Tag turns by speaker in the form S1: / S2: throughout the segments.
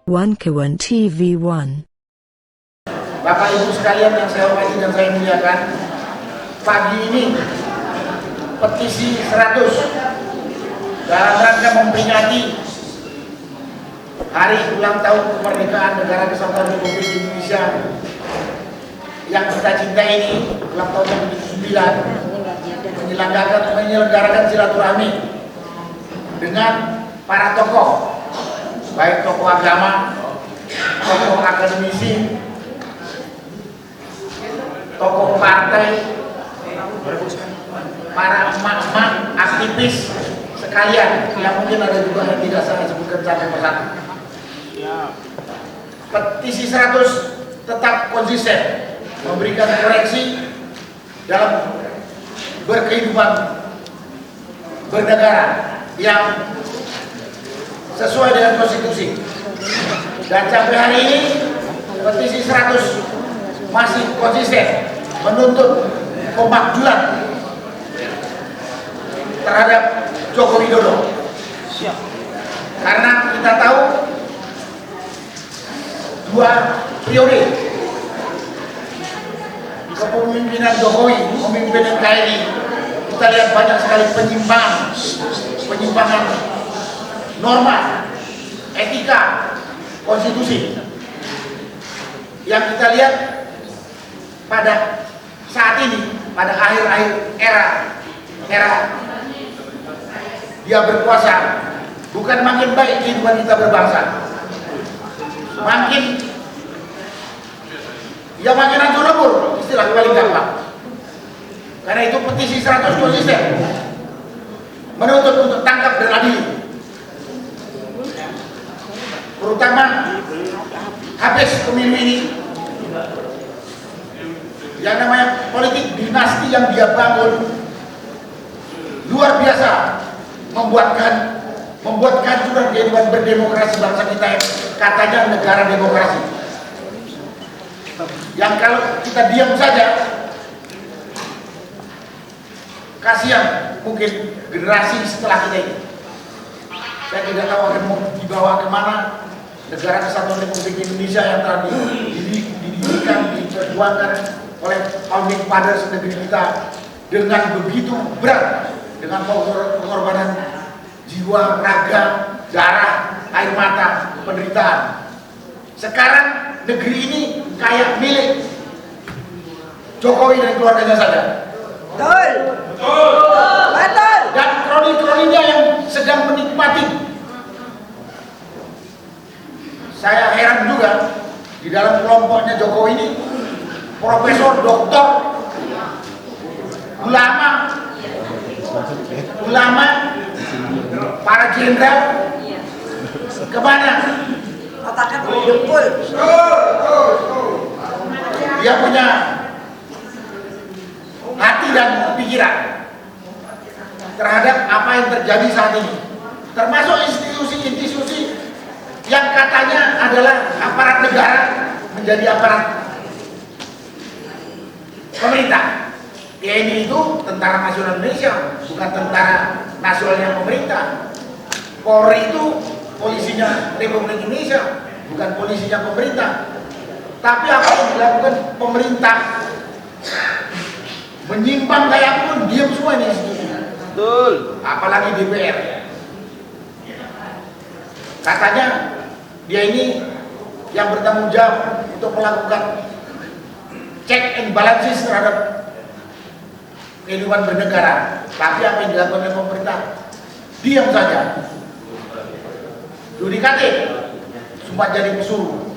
S1: Wankawan TV1.
S2: Bapak Ibu sekalian yang saya hormati dan saya muliakan, pagi ini petisi 100 dalam rangka memperingati Hari Ulang Tahun Kemerdekaan Negara Kesatuan Republik Indonesia yang kita cintai ini, ulang tahun yang ke-9, menyelenggarakan silaturahmi dengan para tokoh, baik tokoh agama, tokoh akademisi, tokoh partai, para emak-emak aktivis sekalian, yang mungkin ada juga yang tidak saya sebutkan satu persatu. Petisi 100 tetap konsisten memberikan koreksi dalam berkehidupan bernegara yang sesuai dengan konstitusi. Dan sampai hari ini petisi 100 masih konsisten menuntut pemakzulan terhadap Joko Widodo. Karena kita tahu 2 periode kepemimpinan Jokowi memimpin NKRI, kita lihat banyak sekali penyimpangan norma, etika, konstitusi. Yang kita lihat pada saat ini, pada akhir-akhir era dia berkuasa, bukan makin baik kehidupan kita berbangsa, makin hancur lebur, istilah paling gampang. Karena itu petisi 100 konsisten menuntut untuk tangkap dan adil, terutama habis pemilu ini. Yang namanya politik dinasti yang dia bangun luar biasa, membuat kehancuran kehidupan berdemokrasi bangsa kita yang katanya negara demokrasi. Yang kalau kita diam saja, kasihan mungkin generasi setelah kita ini. Saya tidak tahu akan mau dibawa kemana negara Kesatuan Republik Indonesia yang telah didirikan, diperjuangkan oleh founding fathers negeri kita dengan begitu berat, dengan pengorbanan jiwa, raga, darah, air mata, penderitaan. Sekarang negeri ini kayak milik Jokowi dan keluarganya saja.
S3: Betul. Betul.
S2: Dan kroni-kroninya yang sedang menikmati. Saya heran juga di dalam kelompoknya Jokowi ini, profesor, doktor, ulama, para jenderal, kemana?
S3: Otaknya berkumpul.
S2: Dia punya hati dan pikiran terhadap apa yang terjadi saat ini, termasuk institusi-institusi yang katanya adalah aparat negara menjadi aparat pemerintah. TNI itu Tentara Nasional Indonesia, bukan Tentara Nasionalnya pemerintah. Polri itu polisinya Republik Indonesia, bukan polisinya pemerintah. Tapi apa yang dilakukan pemerintah, menyimpang kayak pun diam semua ini institusi.
S4: Betul.
S2: Apalagi DPR. Katanya dia ini yang bertanggung jawab untuk melakukan check and balances terhadap kehidupan bernegara. Tapi apa yang dilakukan oleh pemerintah, diam saja. Yudikatif, semua jadi pesuruh.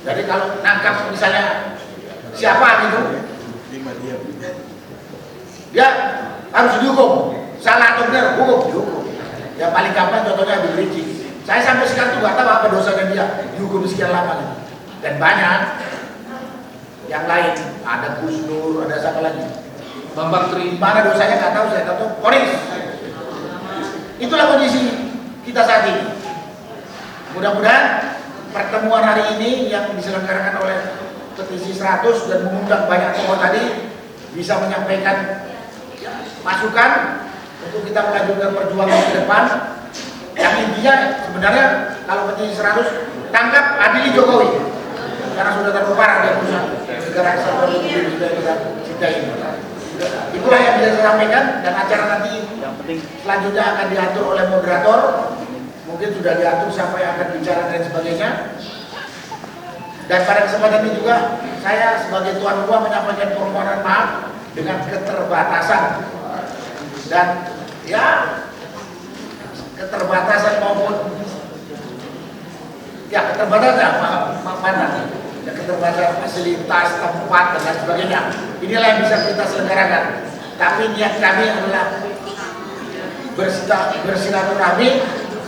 S2: Jadi kalau nangkap misalnya siapa gitu, dia harus dihukum. Salah atau benar, dihukum. Yang paling gampang contohnya Habib Rizik. Saya sampai sekarang tuh nggak tahu apa dosanya dia dihukum sekian lama gitu. Dan banyak yang lain, ada Gus Nur, ada siapa lagi, Bambang Tri, mana dosanya nggak tahu, saya tahu Polis. Itulah kondisi kita saat ini. Mudah-mudahan pertemuan hari ini yang diselenggarakan oleh petisi 100 dan mengundang banyak tokoh tadi bisa menyampaikan masukan untuk kita melanjutkan perjuangan ke depan yang intinya sebenarnya kalau petisi 100 tangkap adili Jokowi karena sudah terlalu parah dia perusahaan negara kesatuan Republik sudah kita ini. Itulah yang bisa saya sampaikan, dan acara nanti selanjutnya akan diatur oleh moderator, mungkin sudah diatur siapa yang akan bicara dan sebagainya. Dan pada kesempatan ini juga saya sebagai tuan rumah menyampaikan permohonan maaf dengan keterbatasan, dan ya keterbatasan maupun ya keterbatasan mana ya, keterbatasan fasilitas, tempat dan lain sebagainya. Inilah yang bisa kita selenggarakan, tapi niat kami adalah bersilaturahmi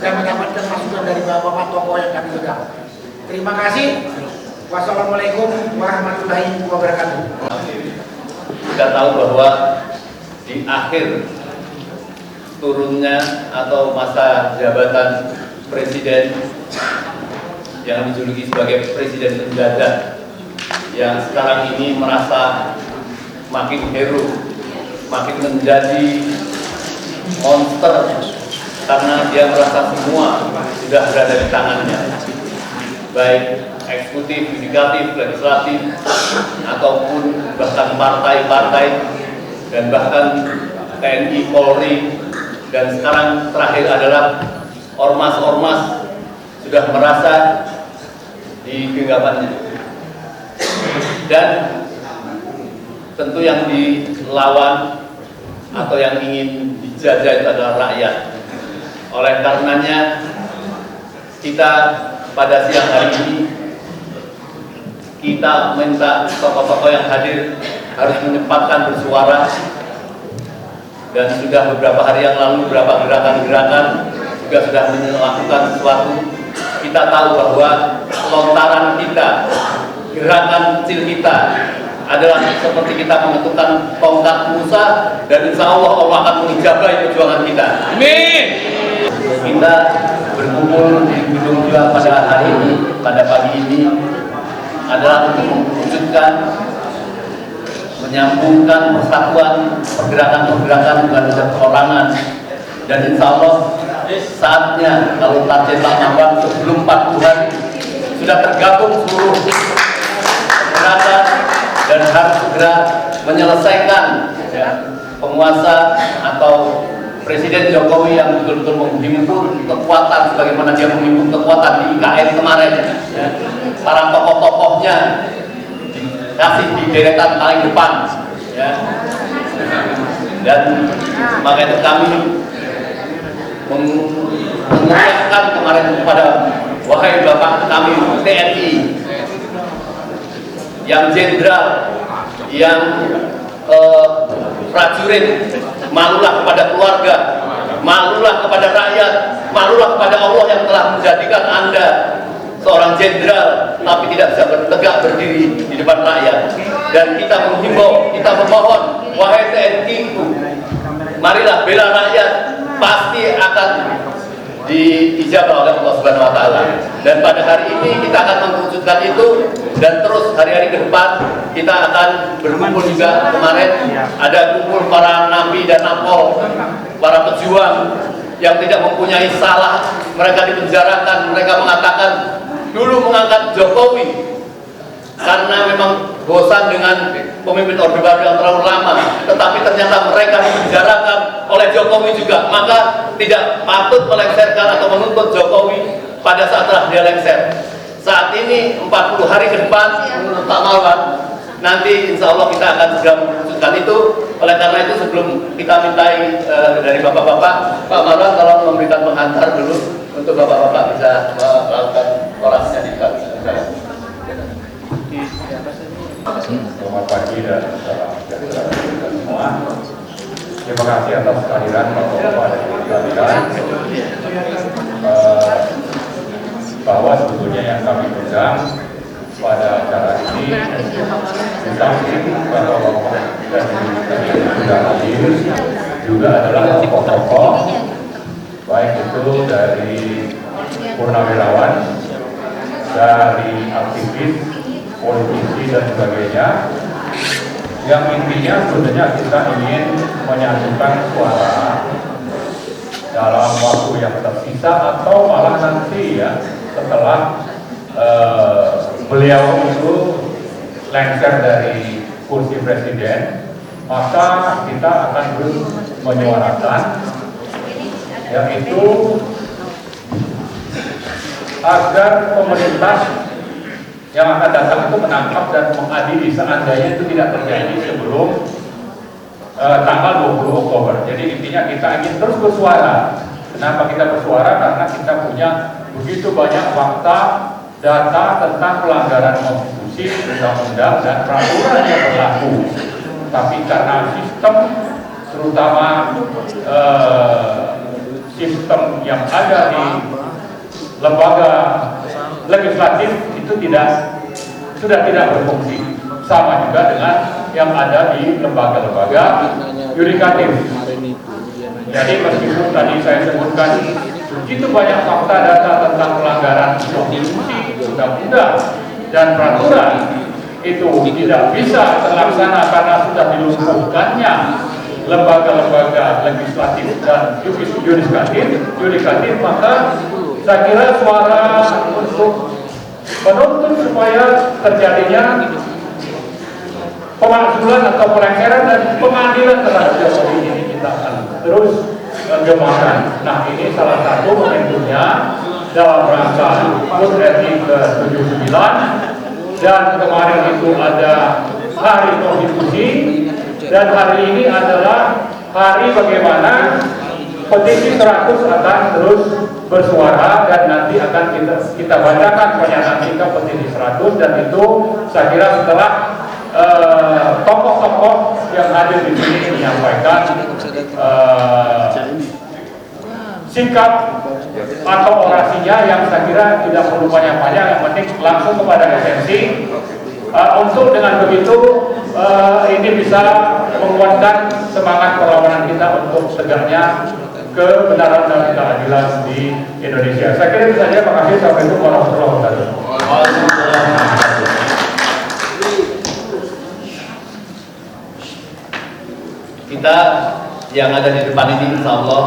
S2: dan mendapatkan masukan dari bapak-bapak tokoh yang kami pegang. Terima kasih. Wassalamualaikum warahmatullahi wabarakatuh.
S4: Kita tahu bahwa di akhir turunnya atau masa jabatan presiden yang dijuluki sebagai presiden mendadak, yang sekarang ini merasa makin hero, makin menjadi monster karena dia merasa semua sudah berada di tangannya, baik eksekutif, yudikatif, legislatif, ataupun bahkan partai-partai dan bahkan TNI, Polri, dan sekarang terakhir adalah ormas-ormas sudah merasa di genggamannya. Dan tentu yang dilawan atau yang ingin dijajah itu adalah rakyat. Oleh karenanya kita pada siang hari ini kita minta tokoh-tokoh yang hadir harus menyempatkan bersuara, dan sudah beberapa hari yang lalu beberapa gerakan-gerakan juga sudah melakukan sesuatu. Kita tahu bahwa lontaran kita, gerakan kecil kita adalah seperti kita menentukan tongkat Musa, dan insya Allah Allah akan mengijabahi perjuangan kita. Amin. Kita berkumpul di gedung juga pada hari ini, pada pagi ini adalah untuk mewujudkan, menyambungkan persatuan pergerakan-pergerakan bukan saja perorangan, dan insya Allah saatnya kalau target Pak Mambang sebelum 40 hari sudah tergabung seluruh gerakan dan harus segera menyelesaikan penguasa atau Presiden Jokowi yang betul-betul menghimpun kekuatan sebagaimana dia menghimpun kekuatan di IKN kemarin. Para tokoh-tokohnya dikasih di deretan paling depan, dan maka itu kami mengucapkan kemarin kepada wahai bapak kami TNI yang jenderal, yang prajurit, malulah kepada keluarga, malulah kepada rakyat, malulah kepada Allah yang telah menjadikan Anda seorang jenderal tapi tidak bisa tegak berdiri di depan rakyat. Dan kita menghimbau, kita memohon, wahai TNI, marilah bela rakyat, pasti akan diijabah oleh Allah Subhanahu wa Ta'ala. Dan pada hari ini kita akan mewujudkan itu, dan terus hari-hari ke depan kita akan berkumpul juga. Kemarin ada kumpul para napi dan napol, para pejuang yang tidak mempunyai salah, mereka dipenjarakan. Mereka mengatakan dulu mengangkat Jokowi karena memang bosan dengan pemimpin Orde Baru yang terlalu lama, tetapi ternyata mereka dipenjarakan oleh Jokowi juga. Maka tidak patut melengsarkan atau menuntut Jokowi pada saat telah dia lengser. Saat ini 40 hari ke depan menurut Pak Marwan, nanti insya Allah kita akan segera mewujudkan itu. Oleh karena itu sebelum kita mintai dari bapak-bapak, Pak Marwan tolong memberikan penghantar dulu untuk bapak-bapak bisa melakukan orasinya di depan.
S5: Selamat pagi dan salam sejahtera kita semua. Terima kasih atas kehadiran Bapak-Bapak dan Ibu-Ibu bahwa sebetulnya yang kami pegang pada acara ini di samping Bapak-Bapak dan Ibu-Ibu yang sudah hadir juga adalah tokoh-tokoh, baik itu dari purnawirawan, dari aktivis, politisi dan sebagainya, yang intinya sebenarnya kita ingin menyatukan suara dalam waktu yang tersisa atau malah nanti ya setelah beliau itu lengser dari kursi presiden, maka kita akan menyuarakan yaitu agar pemerintah yang akan datang itu menangkap dan mengadili seandainya itu tidak terjadi sebelum tanggal 20 Oktober. Jadi intinya kita ingin terus bersuara. Kenapa kita bersuara? Karena kita punya begitu banyak fakta, data tentang pelanggaran konstitusi, undang-undang, dan peraturan yang berlaku. Tapi karena sistem, terutama sistem yang ada di lembaga legislatif itu sudah tidak berfungsi. Sama juga dengan yang ada di lembaga-lembaga yudikatif. Jadi meskipun tadi saya sebutkan begitu banyak fakta data tentang pelanggaran konstitusi, undang-undang, dan peraturan itu tidak bisa terlaksana karena sudah dilumpuhkannya lembaga-lembaga legislatif dan yudikatif, maka saya kira suara untuk menuntut supaya terjadinya pemakzulan atau pelengseran dan pengadilan terhadap Jokowi ini kita akan terus gemakan. Nah, ini salah satu momentumnya dalam rangka HUT RI ke-79, dan kemarin itu ada Hari Konstitusi, dan hari ini adalah hari bagaimana petisi 100 akan terus bersuara, dan nanti akan kita bacakan pernyataan sikap petisi 100, dan itu saya kira setelah tokoh-tokoh yang hadir di sini menyampaikan sikap atau orasinya yang saya kira tidak perlu banyak-banyak, yang penting langsung kepada esensi. Untuk dengan begitu ini bisa menguatkan semangat perlawanan kita untuk tegaknya kebenaran dan keadilan di Indonesia. Saya kira itu saja. Terima kasih. Assalamualaikum warahmatullahi wabarakatuh.
S4: Kita yang ada di depan ini insya Allah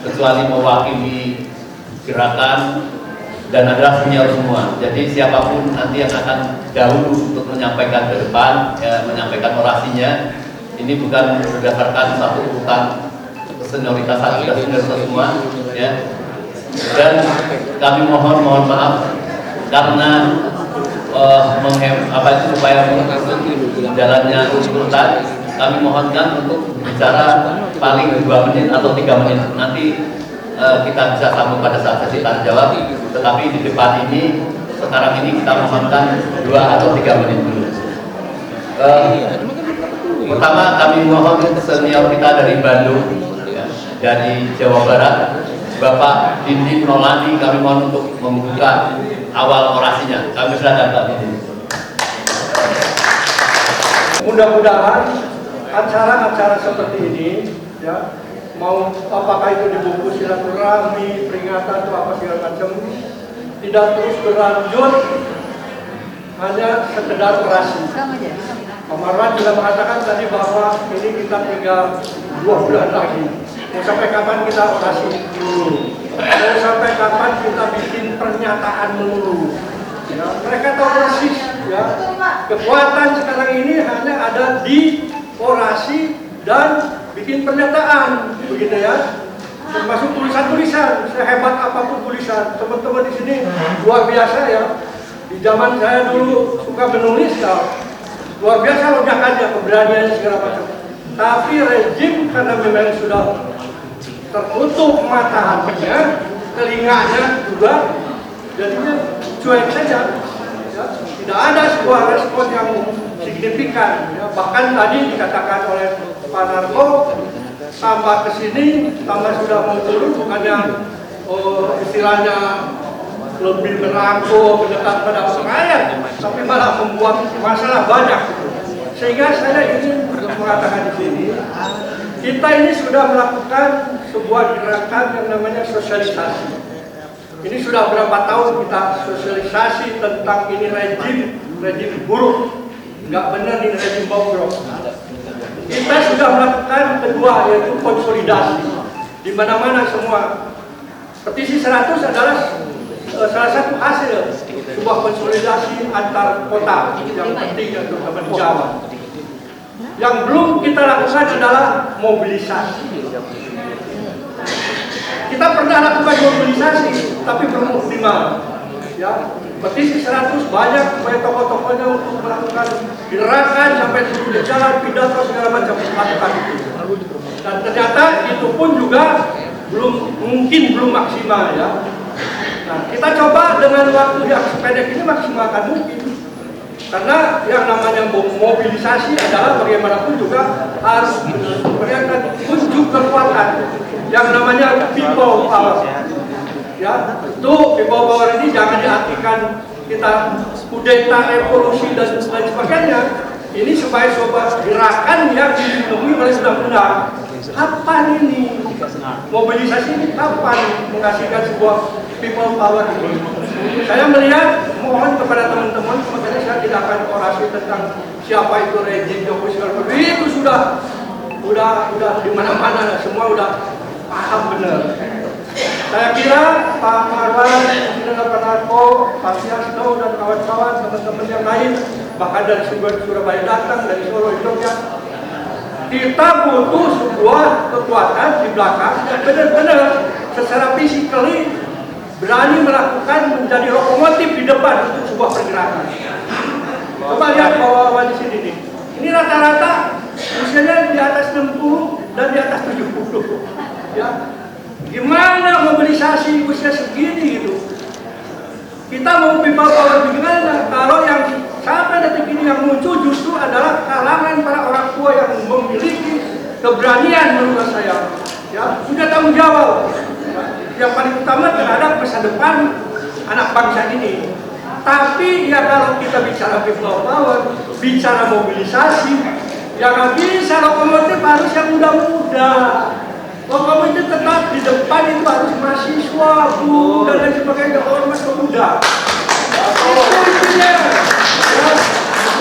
S4: kecuali mewakili gerakan dan adalah senior semua. Jadi siapapun nanti yang akan dahulu untuk menyampaikan ke depan, ya, menyampaikan orasinya, ini bukan berdasarkan satu urutan senioritas, kita senior semua, ya. Dan kami mohon maaf karena supaya jalannya urutan. Kami mohonkan untuk bicara paling 2 menit atau 3 menit. Nanti kita bisa sambung pada saat sesi tanya jawab. Tetapi di depan ini, sekarang ini kita mohonkan 2 atau 3 menit dulu. Pertama kami mohon senior kita dari Bandung, ya, dari Jawa Barat, Bapak Dindi Nolani, kami mohon untuk membuka awal orasinya. Kami silakan Pak Dindi.
S6: Mudah-mudahan acara-acara seperti ini, ya, mau apakah itu di buku silaturahmi, peringatan atau apa segala macam, tidak terus berlanjut hanya sekedar orasi. Pak Marwan juga mengatakan tadi bahwa ini kita tinggal 2 bulan lagi. Mau sampai kapan kita orasi dulu? Mau sampai kapan kita bikin pernyataan melulu? Ya, mereka tahu persis, ya, kekuatan sekarang ini hanya ada di orasi dan bikin pernyataan, begitu ya. Termasuk tulisan-tulisan, sehebat apapun tulisan, teman-teman di sini luar biasa ya. Di zaman saya dulu suka menulis, ya, luar biasa lonjakannya, keberaniannya segala macam. Tapi rejim karena memang sudah tertutup mata hatinya, telinganya juga, jadinya cuek saja. Ya, tidak ada sebuah respon yang signifikan. Ya, bahkan tadi dikatakan oleh Pak Narko, tambah kesini, tambah sudah mau turun, bukannya istilahnya lebih merangkul, mendekat pada rakyat, tapi malah membuat masalah banyak. Sehingga saya ingin mengatakan di sini, kita ini sudah melakukan sebuah gerakan yang namanya sosialisasi. Ini sudah berapa tahun kita sosialisasi tentang ini rejim buruk, nggak benar ini rejim bobrok. Kita sudah melakukan kedua, yaitu konsolidasi. di mana-mana semua. Petisi 100 adalah salah satu hasil sebuah konsolidasi antar kota yang penting terutama di Jawa. Yang belum kita lakukan adalah mobilisasi. Kita pernah lakukan mobilisasi, tapi belum optimal. Ya, petisi 100 banyak tokoh-tokohnya untuk melakukan gerakan sampai turun di jalan, pidato segala macam melakukan itu. Dan ternyata itu pun juga belum maksimal ya. Nah, kita coba dengan waktu yang sependek ini maksimalkan mungkin. Karena yang namanya mobilisasi adalah bagaimanapun juga harus memperlihatkan unjuk kekuatan yang namanya people power. Ya, itu people power ini jangan diartikan kita kudeta, revolusi dan lain sebagainya. Ini sebuah gerakan yang dilindungi oleh undang-undang. Kapan ini mobilisasi ini kapan menghasilkan sebuah people power ini? Saya melihat, mohon kepada teman-teman, makanya saya tidak akan orasi tentang siapa itu rejim Jokowi segala macam. Itu sudah di mana-mana, semua udah paham benar. Saya kira Pak Marwan, Presiden Penarko, Pak Siasno dan kawan-kawan, teman-teman yang lain, bahkan dari Surabaya datang, dari Solo, Jogja, kita butuh sebuah kekuatan di belakang yang benar-benar secara fisikali berani melakukan menjadi lokomotif di depan untuk sebuah pergerakan. Coba lihat bawah di sini nih. Ini rata-rata usianya di atas 60 dan di atas 70. Ya. Gimana mobilisasi usia segini gitu? Kita mau people power bagaimana? Kalau yang sampai detik ini yang muncul justru adalah kalangan para orang tua yang memiliki keberanian menurut saya. Ya, punya tanggung jawab. Yang paling utama terhadap masa depan anak bangsa ini. Tapi ya kalau kita bicara people power, bicara mobilisasi, yang bisa lokomotif harus yang muda-muda. Lokomotif tetap di depan itu harus mahasiswa, bu, dan lain sebagainya, ormas pemuda. Itu intinya. Ya,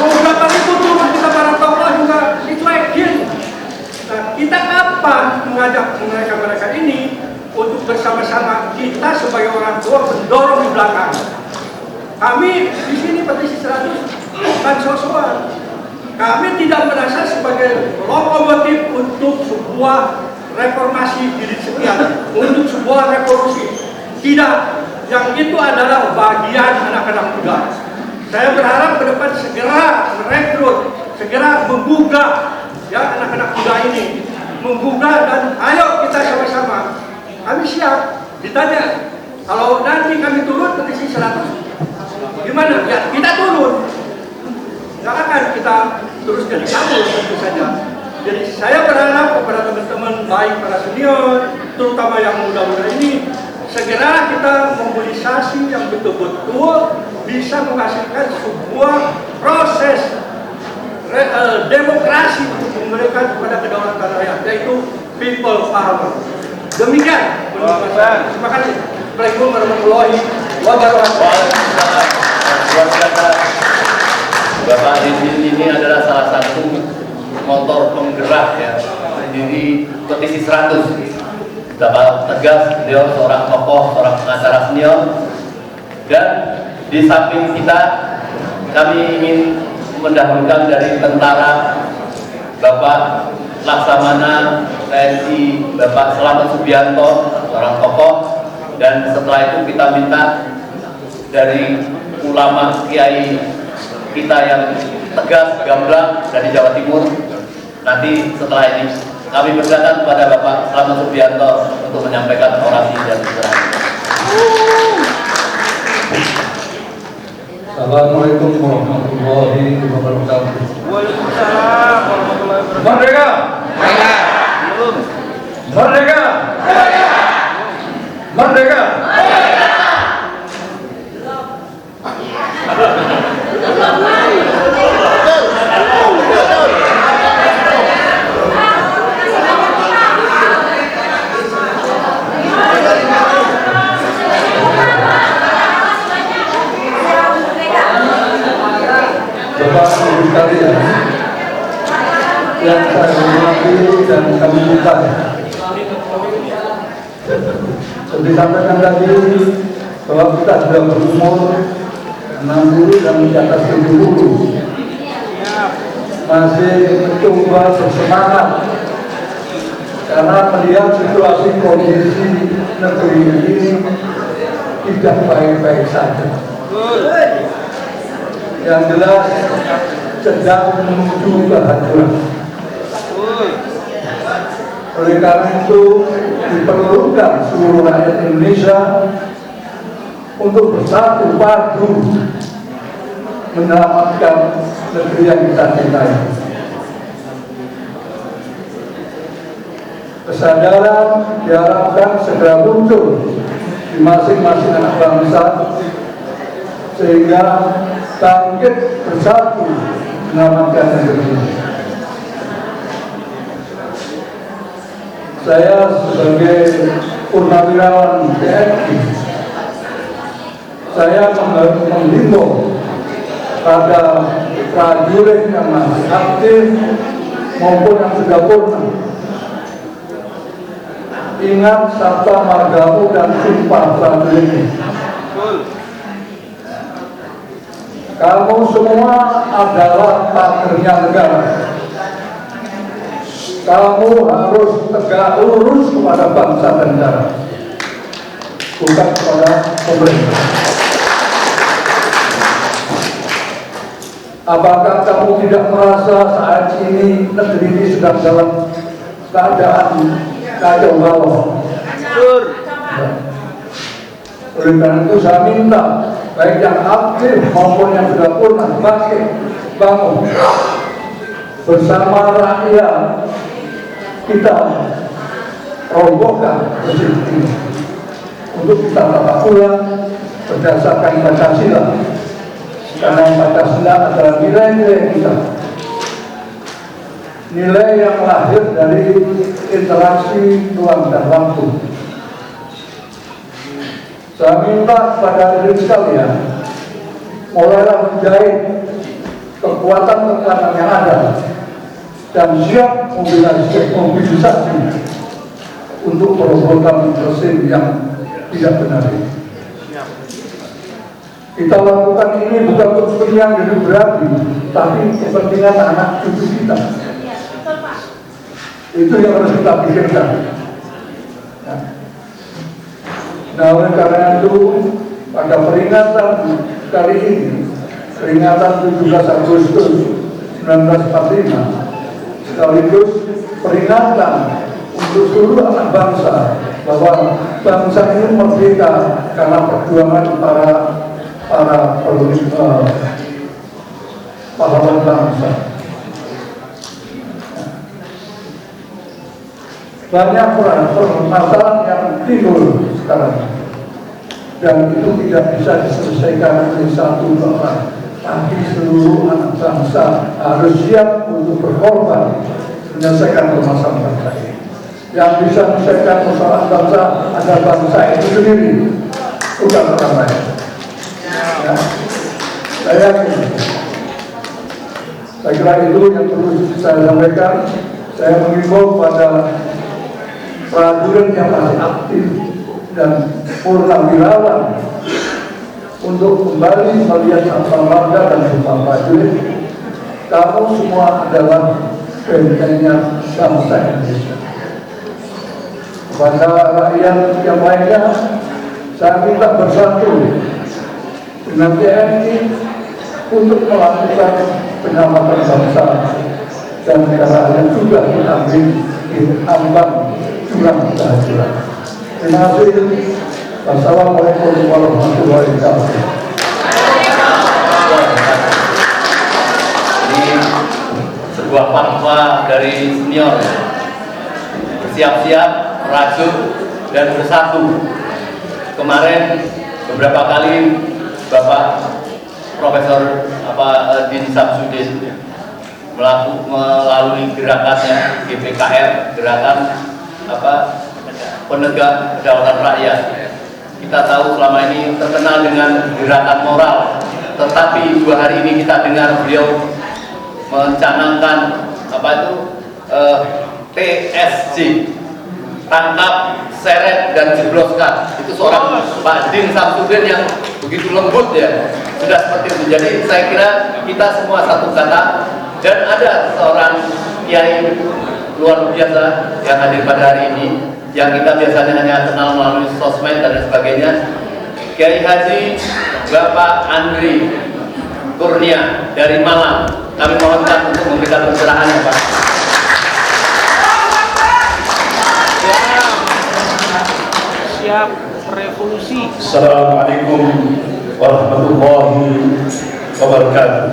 S6: mau berapa ribu turun kita para tokoh juga dicuekin. Nah, kita kapan mengajak mereka ini untuk bersama-sama kita sebagai orang tua mendorong di belakang. Kami di sini petisi 100 bukan sosokan. Kami tidak merasa sebagai lokomotif untuk sebuah reformasi diri sekian, untuk sebuah revolusi. Tidak, yang itu adalah bagian anak-anak muda. Saya berharap ke depan segera merekrut, segera menggugah ya anak-anak muda ini, menggugah dan ayo kita sama-sama. Kami siap. Ditanya, kalau nanti kami turun petisi 100, gimana? Ya kita turun. Nggak akan kita terus jadi kabur tentu saja. Jadi saya berharap kepada teman-teman baik para senior, terutama yang muda-muda ini, segera kita mobilisasi yang betul-betul bisa menghasilkan sebuah proses demokrasi untuk memberikan kepada kedaulatan rakyat, yaitu people power. Demikian. Terima kasih. Assalamualaikum warahmatullahi wabarakatuh.
S4: Bapak ini adalah salah satu motor penggerak ya di petisi 100. Dapat tegas beliau seorang tokoh, seorang pengacara senior, dan di samping kita kami ingin mendahulukan dari tentara Bapak Laksamana TNI Bapak Selamat Subianto, seorang tokoh, dan setelah itu kita minta dari ulama kiai kita yang tegas, gamblang dari Jawa Timur. Nanti setelah ini kami persilakan kepada Bapak Selamat Subianto untuk menyampaikan orasi dan istirahat.
S7: Assalamualaikum warahmatullahi wabarakatuh.
S3: Waalaikumsalam warahmatullahi wabarakatuh.
S7: Merdeka! Merdeka! Merdeka! Bapak Ibu sekalian yang saya hormati dan kami minta, disampaikan tadi bahwa kita sudah berumur 60 dan di atas 70, masih mencoba bersemangat karena melihat situasi kondisi negeri ini tidak baik-baik saja. Yang jelas sedang menuju kehancuran. Oleh karena itu diperlukan seluruh rakyat Indonesia untuk bersatu padu menyelamatkan negeri yang kita cintai. Kesadaran diharapkan segera muncul di masing-masing anak bangsa sehingga bangkit bersatu menyelamatkan negeri. Saya sebagai purnawirawan TNI, saya menghimbau pada prajurit yang masih aktif maupun yang sudah purna, ingat sabta margamu dan sumpah prajurit ini. Kamu semua adalah kadernya negara. Kamu harus tegak lurus kepada bangsa dan negara, bukan kepada pemerintah. Apakah kamu tidak merasa saat ini negeri ini sedang dalam keadaan kacau balau? Oleh karena itu saya minta baik yang aktif maupun yang sudah purna bangkit, bangun bersama rakyat. Kita robohkan rezim ini untuk kita tata ulang berdasarkan Pancasila, karena Pancasila adalah nilai-nilai kita, nilai yang lahir dari interaksi ruang dan waktu. Saya minta kepada diri sekalian mulailah menjahit kekuatan-kekuatan yang ada dan siap mobilisasi untuk merobohkan rezim yang tidak benar. Kita lakukan ini bukan untuk kepentingan hidup berarti, tapi kepentingan anak cucu kita. Itu yang harus kita pikirkan. Nah, oleh karena itu pada peringatan kali ini, peringatan 17 Agustus 1945, sekaligus peringatan untuk seluruh anak bangsa bahwa bangsa ini merdeka karena perjuangan para pahlawan bangsa. Banyak permasalahan yang timbul sekarang dan itu tidak bisa diselesaikan oleh satu orang. Tapi seluruh anak bangsa harus siap untuk berkorban menyelesaikan permasalahan bangsa ini. Yang bisa menyelesaikan permasalahan bangsa adalah bangsa itu sendiri, bukan orang lain. Ya. Saya yakin. Saya kira itu yang perlu saya sampaikan. Saya mengimbau pada prajurit yang masih aktif dan purnawirawan untuk kembali melihat sabta marga dan sumpah prajurit. Kamu semua adalah bentengnya bangsa Indonesia. Kepada rakyat yang lainnya, saya minta bersatu dengan TNI untuk melakukan penyelamatan bangsa dan negara yang sudah diambil di ambang jurang kehancuran. Terima kasih. Wassalamualaikum warahmatullahi wabarakatuh.
S4: Ini sebuah fatwa dari senior. Bersiap-siap, rajut, dan bersatu. Kemarin beberapa kali Bapak Profesor Din Samsudin melalui gerakannya GPKR, gerakan penegak kedaulatan rakyat. Kita tahu selama ini terkenal dengan gerakan moral, tetapi 2 hari ini kita dengar beliau mencanangkan TSJ, tangkap, seret, dan jebloskan. Itu seorang Pak Din Samsudin yang begitu lembut ya, sudah seperti itu. Jadi saya kira kita semua satu kata. Dan ada seorang kiai luar biasa yang hadir pada hari ini, yang kita biasanya hanya kenal melalui sosmed dan sebagainya. Kiai Haji Bapak Andri Kurnia dari Malang. Kami mohonkan untuk memberikan pencerahan ya Pak.
S3: Siap revolusi.
S5: Assalamualaikum warahmatullahi wabarakatuh.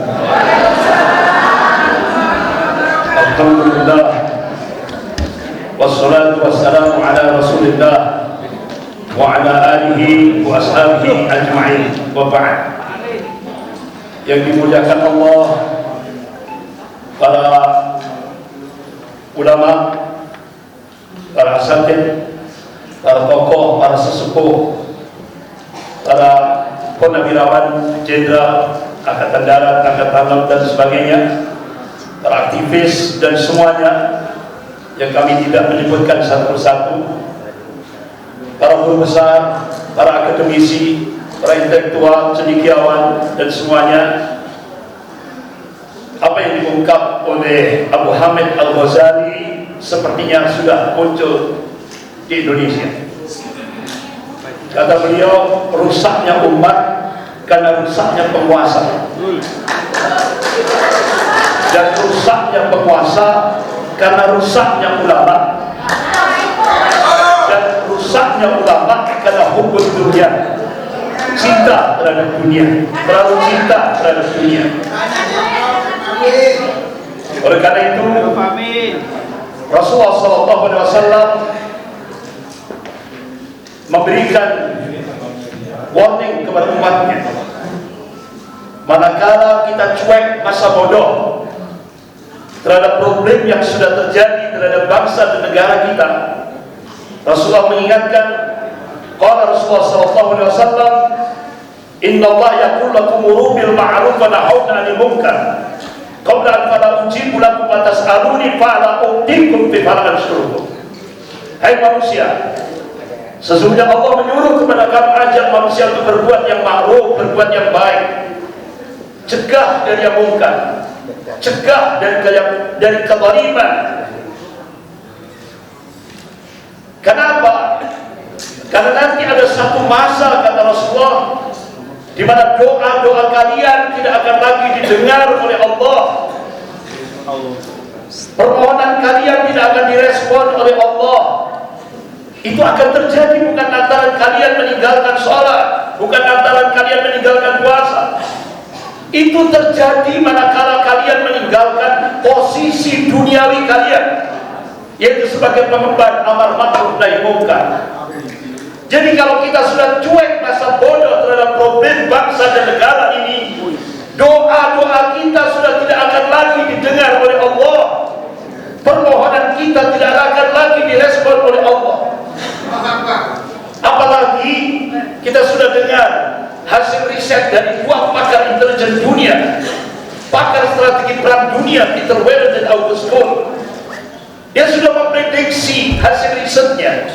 S5: Alhamdulillah wassalatu wassalamu ala rasulillah wa ala alihi wa ashabihi ajma'in wa ba'd. Yang dimuliakan Allah, para ulama, para asatidz, para tokoh, para sesepuh, para purnawirawan, jenderal, angkatan darat, angkatan laut dan sebagainya, para aktivis dan semuanya yang kami tidak menyebutkan satu persatu, para guru besar, para akademisi, para intelektual, cendekiawan dan semuanya. Apa yang diungkap oleh Abu Hamid Al-Ghazali sepertinya sudah muncul di Indonesia. Kata beliau, rusaknya umat karena rusaknya penguasa, dan rusaknya penguasa karena rusaknya ulama, dan rusaknya ulama karena hukum dunia, cinta terhadap dunia, terlalu cinta terhadap dunia. Oleh karena itu, Rasulullah SAW memberikan warning kepada umatnya, manakala kita cuek masa bodoh terhadap problem yang sudah terjadi terhadap bangsa dan negara kita. Rasulullah mengingatkan, qala Rasulullah SAW, inna Allah yaqul lakum muru bil ma'ruf wa nahawna 'anil munkar qabla an fala ujibu lakum wa tas'aluni fa'ala u'tikum bi fa'lan syurukum. Hai manusia, sesungguhnya Allah menyuruh kepada kamu, ajak manusia untuk berbuat yang ma'ruf, berbuat yang baik, cegah dari yang mungkar, cegah dari kezaliman. Kenapa? Karena nanti ada satu masa, kata Rasulullah, di mana doa-doa kalian tidak akan lagi didengar oleh Allah. Permohonan kalian tidak akan direspon oleh Allah. Itu akan terjadi bukan lantaran kalian meninggalkan sholat, bukan lantaran kalian meninggalkan puasa. Itu terjadi manakala kalian meninggalkan posisi duniawi kalian, yaitu sebagai pengemban amar ma'ruf nahi munkar. Jadi kalau kita sudah cuek masa bodoh terhadap problem bangsa dan negara ini, doa-doa kita sudah tidak akan lagi didengar oleh Allah. Permohonan kita tidak akan lagi direspon oleh Allah. Apalagi kita sudah dengar hasil riset dari dua pakar intelijen dunia, pakar strategi perang dunia, Peter Weyl dan August Cole. Dia sudah memprediksi hasil risetnya.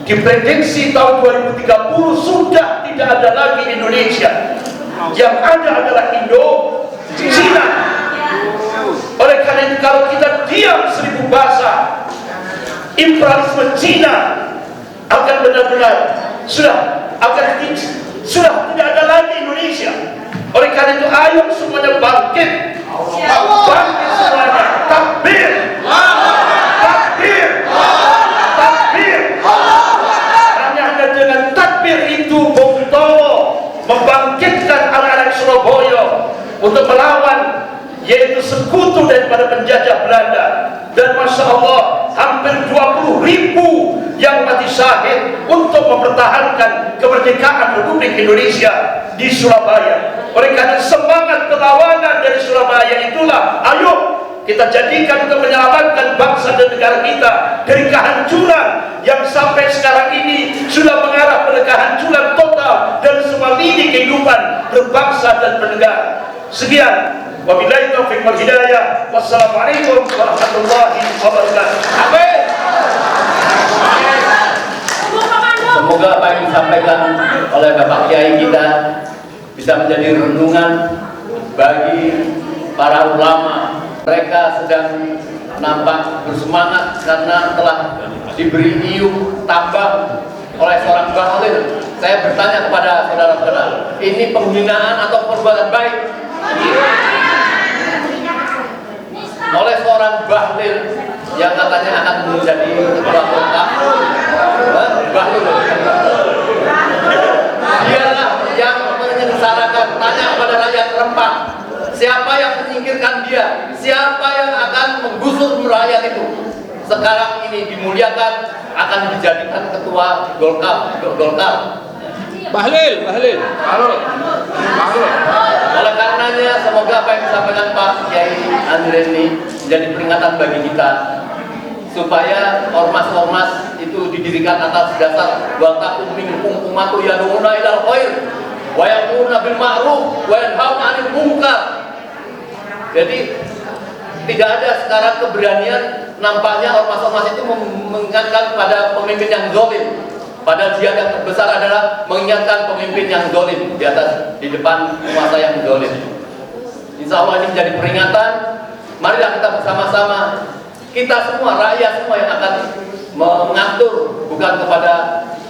S5: Diprediksi tahun 2030 sudah tidak ada lagi Indonesia. Yang ada adalah Cina. Oleh karena itu, kalau kita diam 1000 bahasa, imperialisme Cina akan benar-benar sudah tidak ada lagi Indonesia. Oleh karena itu, ayo semuanya bangkit, bangkit semuanya, takbir, takbir, takbir. Hanya dengan takbir itu Bung Tomo membangkitkan anak-anak Surabaya untuk melawan, yaitu sekutu daripada penjajah Belanda. Dan Masya Allah, hampir 20.000 yang mati syahid untuk mempertahankan kemerdekaan Republik Indonesia di Surabaya. Oleh karena semangat perlawanan dari Surabaya itulah, ayo kita jadikan untuk menyelamatkan bangsa dan negara kita dari kehancuran yang sampai sekarang ini sudah mengarah pada kehancuran total dan semua lini kehidupan berbangsa dan bernegara. Sekian. Wabillahi taufiq wal hidayah. Wassalamualaikum warahmatullahi wabarakatuh. Amin.
S4: Semoga apa yang disampaikan oleh Bapak Kiai kita bisa menjadi renungan bagi para ulama. Mereka sedang nampak bersemangat karena telah diberi iup tambah oleh seorang bahlil. Saya bertanya kepada saudara-saudara, ini penghinaan atau perbuatan baik? Oleh seorang bahlil yang katanya akan menjadi ketua kota, bahlil. Dialah yang menyengsarakan. Tanya kepada rakyat Rempang, siapa yang menyingkirkan dia? Siapa yang akan menggusur rakyat itu? Sekarang ini dimuliakan, akan dijadikan ketua Golkar.
S3: Bahlil.
S4: Oleh karenanya, semoga apa yang disampaikan Pak Kiai Andre ini menjadi peringatan bagi kita, supaya ormas-ormas itu didirikan atas dasar wa takum minkum ummatu yad'una ilal khair wa ya'muruna bil ma'ruf wa yanhauna 'anil munkar. Jadi tidak ada sekarang keberanian, nampaknya ormas-ormas itu mengingatkan pada pemimpin yang zalim. Padahal jihad yang terbesar adalah mengingatkan pemimpin yang zalim di depan penguasa yang zalim. Insya Allah ini menjadi peringatan. Marilah kita bersama-sama, kita semua, rakyat semua yang akan mengatur, bukan kepada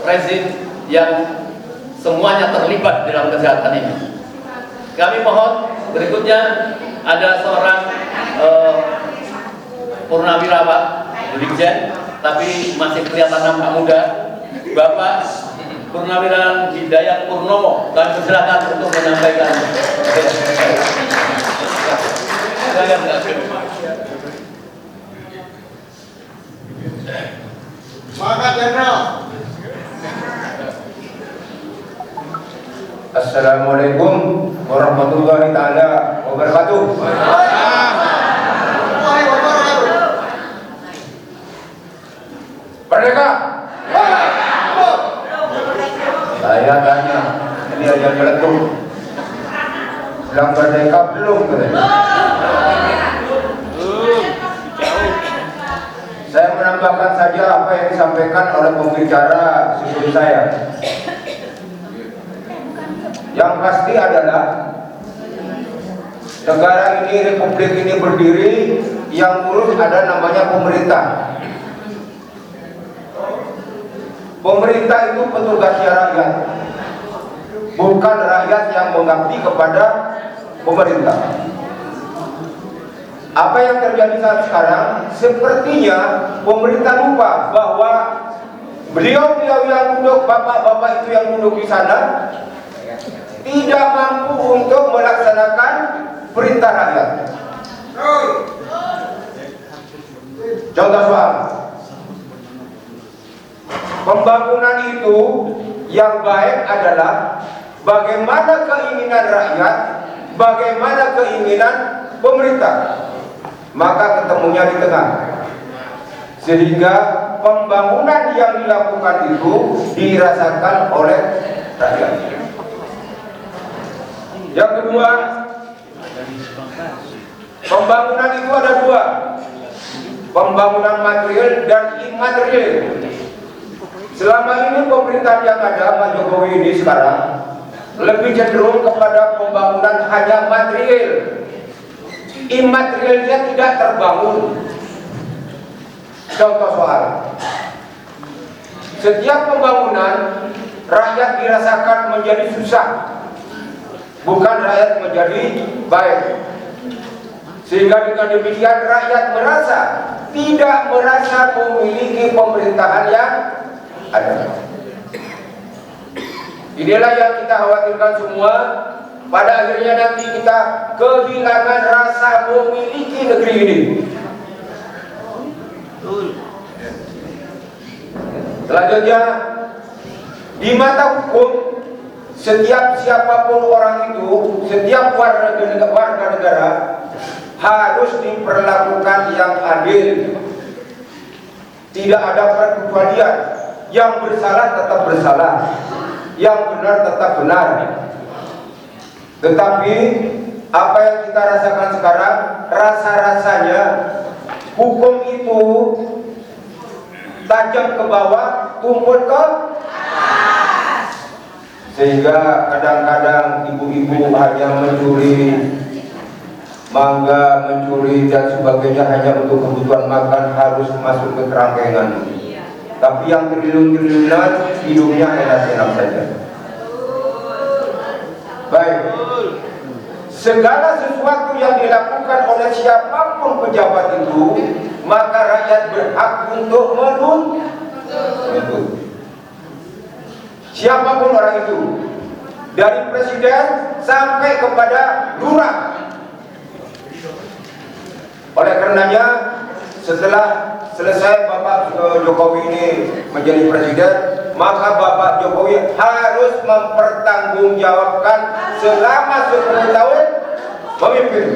S4: rezim yang semuanya terlibat dalam kejahatan ini. Kami mohon berikutnya ada seorang purnawira Pak Dirjen, tapi masih kelihatan nampak muda, Bapak Purnawira Hidayat Purnomo. Kami persilakan untuk menyampaikan.
S2: Semangat Jenderal.
S8: Assalamualaikum warahmatullahi taala wabarakatuh. Merdeka. Saya tanya, ini aja nyeletuk. Bilang merdeka belum katanya. Saya menambahkan saja apa yang disampaikan oleh pembicara sebelum saya. Yang pasti adalah negara ini, republik ini berdiri, yang urus ada namanya pemerintah. Pemerintah itu petugasnya rakyat, bukan rakyat yang mengabdi kepada pemerintah. Apa yang terjadi saat sekarang, sepertinya pemerintah lupa bahwa beliau-beliau yang duduk, bapak-bapak itu yang duduk di sana tidak mampu untuk melaksanakan perintah rakyat. Contoh soal pembangunan itu yang baik adalah bagaimana keinginan rakyat, bagaimana keinginan pemerintah, maka ketemunya di tengah, sehingga pembangunan yang dilakukan itu dirasakan oleh rakyat. Yang kedua, pembangunan itu ada dua, pembangunan material dan imaterial. Selama ini pemerintahan yang ada, Pak Jokowi ini sekarang lebih cenderung kepada pembangunan hanya material, imaterialnya tidak terbangun. Contoh soal, setiap pembangunan rakyat dirasakan menjadi susah, bukan rakyat menjadi baik. Sehingga dengan demikian rakyat tidak merasa memiliki pemerintahan yang ada. Inilah yang kita khawatirkan semua. Pada akhirnya nanti kita kehilangan rasa memiliki negeri ini. Selanjutnya, di mata hukum, siapapun orang itu, setiap warga negara harus diperlakukan yang adil. Tidak ada perkecualian. Yang bersalah tetap bersalah, yang benar tetap benar. Tetapi apa yang kita rasakan sekarang, rasa-rasanya hukum itu tajam ke bawah, tumpul ke sehingga kadang-kadang ibu-ibu hanya mencuri mangga, mencuri dan sebagainya hanya untuk kebutuhan makan, harus masuk ke kerangkengan. Tapi yang triliun-triliunan hidupnya enak-enak saja. Baik, segala sesuatu yang dilakukan oleh siapapun pejabat itu, maka rakyat berhak untuk menuntut. Siapapun orang itu, dari presiden sampai kepada lurah. Oleh karenanya, setelah selesai Bapak Jokowi ini menjadi presiden, maka Bapak Jokowi harus mempertanggungjawabkan selama 10 tahun memimpin.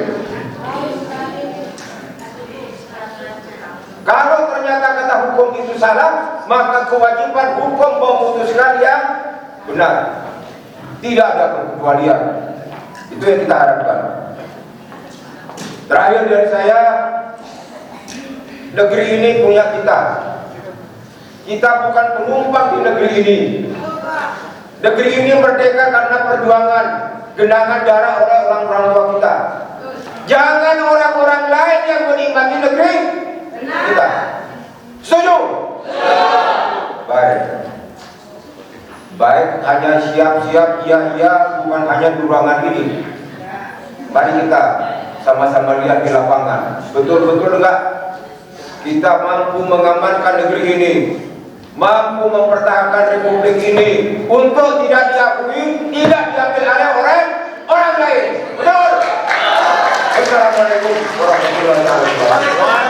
S8: Kalau ternyata kata hukum itu salah, maka kewajiban hukum memutuskan yang benar. Tidak ada perkecualian. Itu yang kita harapkan. Terakhir dari saya, negeri ini punya kita. Kita bukan penumpang di negeri ini. Negeri ini merdeka karena perjuangan genangan darah oleh orang-orang tua kita. Jangan orang-orang lain yang menikmati negeri kita. Setuju? Baik. Baik, hanya siap-siap iya-iya, bukan hanya di ruangan ini. Mari kita sama-sama lihat di lapangan. Betul-betul enggak kita mampu mengamankan negeri ini, mampu mempertahankan republik ini untuk tidak diakui, tidak diambil oleh orang lain. Betul? Assalamualaikum warahmatullahi wabarakatuh.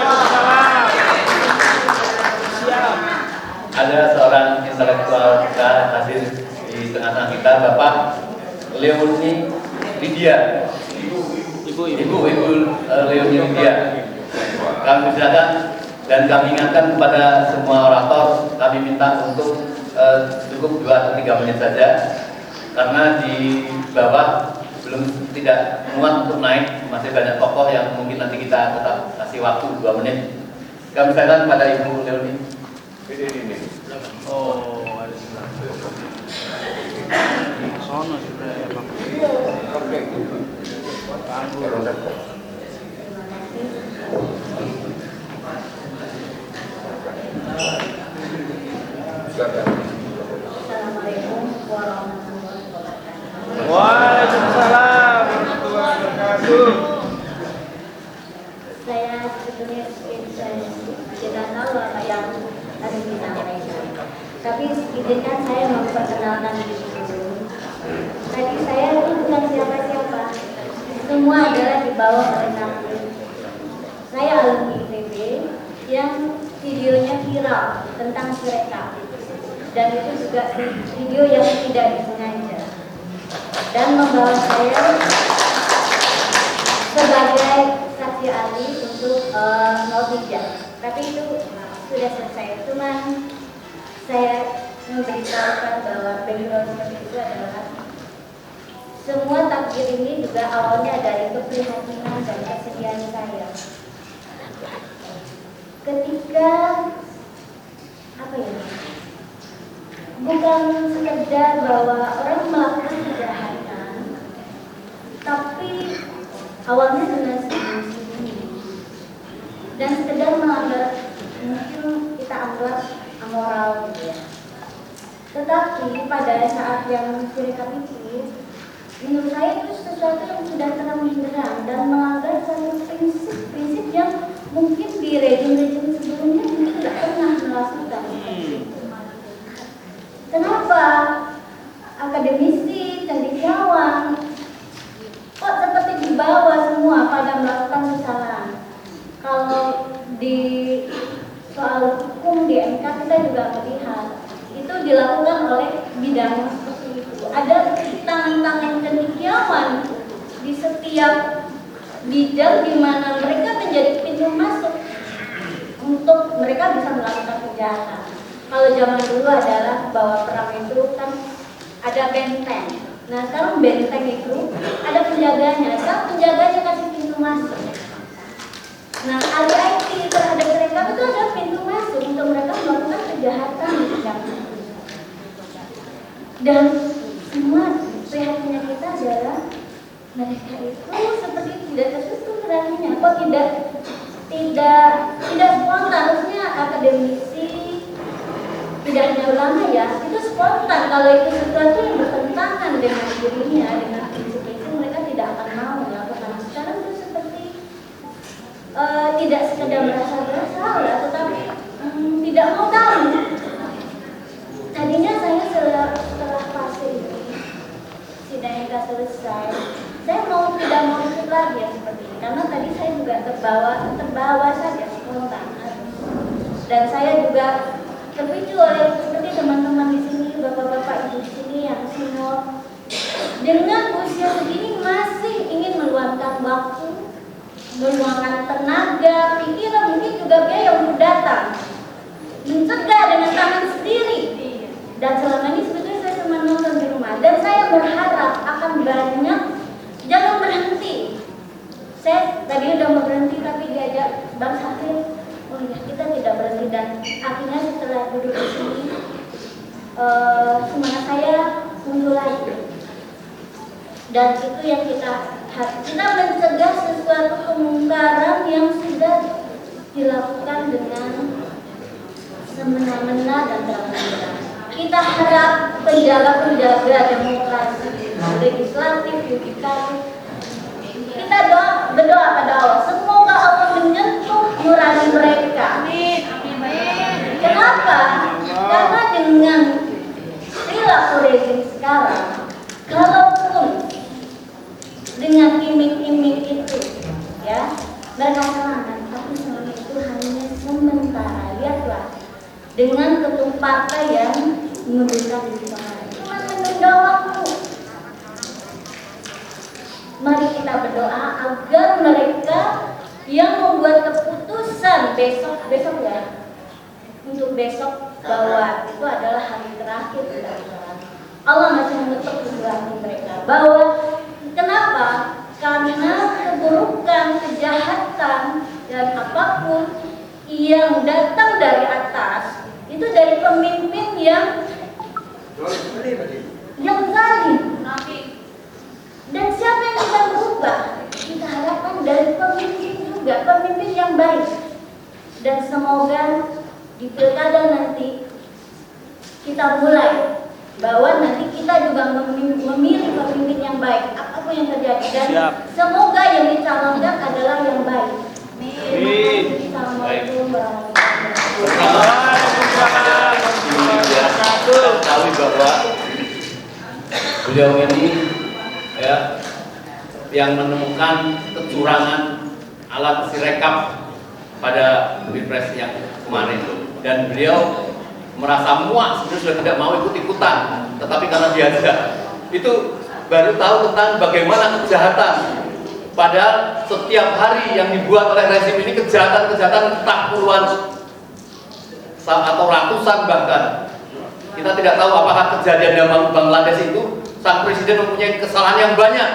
S4: Ada seorang intelektual kita hadir di tengah-tengah kita, Bapak Leoni Lydia. Ibu Leoni Lydia. Kami persilakan dan kami ingatkan kepada semua orator, kami minta untuk cukup 2 atau 3 menit saja, karena di bawah tidak muat untuk naik, masih banyak tokoh yang mungkin nanti kita tetap kasih waktu 2 menit. Kami persilakan kepada Ibu Leoni.
S8: Ini.
S3: Oh, ada sono sudah ya Bang.
S9: Assalamualaikum warahmatullahi wabarakatuh.
S3: Waalaikumsalam warahmatullahi wabarakatuh.
S9: Saya sebetulnya tidak tahu apa yang harus disampaikan. Tapi izinkan saya memperkenalkan diri dulu. Tadi saya itu bukan siapa-siapa. Semua adalah di bawah kaki. Saya alumni ITB yang videonya viral tentang Sirekap. Dan itu juga video yang tidak disengaja. Dan membawa saya sebagai saksi ahli untuk 03. Tapi itu sudah selesai. Cuman saya memberitahukan bahwa background seperti itu adalah semua takdir ini juga awalnya dari keprihatinan dan kesedihan saya. Ketika bukan sekedar bahwa orang melakukan kejahatan, tapi awalnya dengan sembunyi dan sekedar melanggar, mungkin kita anggap amoral gitu ya. Tetapi pada saat yang Sirekap itu, menurut saya itu sesuatu yang sudah terang benderang dan melanggar satu prinsip yang mungkin di rejim-rejim sebelumnya mungkin tidak pernah melakukan. Kenapa akademisi, cendekiawan kok seperti dibawa semua pada melakukan kesalahan? Kalau di soal hukum di MK kita juga melihat itu dilakukan oleh bidang seperti itu. Ada tangan-tangan cendekiawan di setiap bidang di mana mereka menjadi pintu masuk untuk mereka bisa melakukan kejahatan. Kalau zaman dulu adalah bahwa perang itu kan ada benteng. Nah sekarang benteng itu ada penjaganya. Sekarang penjaganya kasih pintu masuk. Nah ahli IT terhadap mereka itu ada pintu masuk untuk mereka melakukan kejahatan di bidang itu. Dan semua prihatinnya kita adalah mereka itu seperti tidak tertutup hatinya. Kok tidak spontan? Harusnya akademisi, tidak hanya ulama ya, itu spontan. Kalau itu sesuatu yang bertentangan dengan dirinya, dengan prinsip itu, mereka tidak akan mau melakukan. Sekarang itu seperti tidak sekedar merasa bersalah, tetapi tidak mau tahu. Tadinya saya setelah fase ini, sidang MK selesai, saya tidak mau ikut lagi yang seperti ini, karena tadi saya juga terbawa saja spontan. Dan saya juga terpicu oleh seperti teman-teman di sini, bapak-bapak ibu di sini yang senior, dengan usia segini masih ingin meluangkan waktu, meluangkan tenaga, pikiran, mungkin juga biaya untuk datang, mencegah dengan tangan sendiri. Dan selama ini sebetulnya saya cuma nonton di rumah, dan saya berharap akan banyak. Jangan berhenti. Saya tadi udah mau berhenti tapi diajak Bang Safir, oh ya kita tidak berhenti. Dan akhirnya setelah duduk di sini, semangat saya muncul lagi. Dan itu yang kita mencegah sesuatu kemungkaran yang sudah dilakukan dengan semena-mena dan terang-terangan. Kita harap penjaga demokrasi, legislatif, yudikatif, kita berdoa pada Allah, semoga Allah menyentuh nurani mereka. Kenapa? Karena dengan perilaku rezim sekarang, kalaupun dengan iming-iming itu, ya, mereka semangat, tapi semua itu hanya sementara. Lihatlah, dengan ketum partai yang mengundurkan diri kemarin, cuma menunda waktu. Mari kita berdoa agar mereka yang membuat keputusan besok ya, untuk besok bahwa itu adalah hari terakhir pendaftaran, Allah masih mengetuk di hati mereka bahwa kenapa? Karena keburukan, kejahatan dan apapun yang datang dari atas itu dari pemimpin yang zalim. Dan siapa yang bisa berubah? Kita harapkan dari pemimpin juga, pemimpin yang baik. Dan semoga di pilkada nanti kita mulai bahwa nanti kita juga memilih pemimpin yang baik apapun yang terjadi, dan semoga yang dicalonkan adalah yang baik. Assalamualaikum warahmatullahi wabarakatuh.
S4: Tahu bahwa beliau ini ya yang menemukan kecurangan alat sirekap pada Pilpres yang kemarin, dan beliau merasa muak, sebenarnya sudah tidak mau ikut-ikutan, tetapi karena diajak itu baru tahu tentang bagaimana kejahatan. Padahal setiap hari yang dibuat oleh rezim ini kejahatan tak puluhan atau ratusan bahkan. Kita tidak tahu apakah kejadian di Bangladesh itu sang presiden mempunyai kesalahan yang banyak,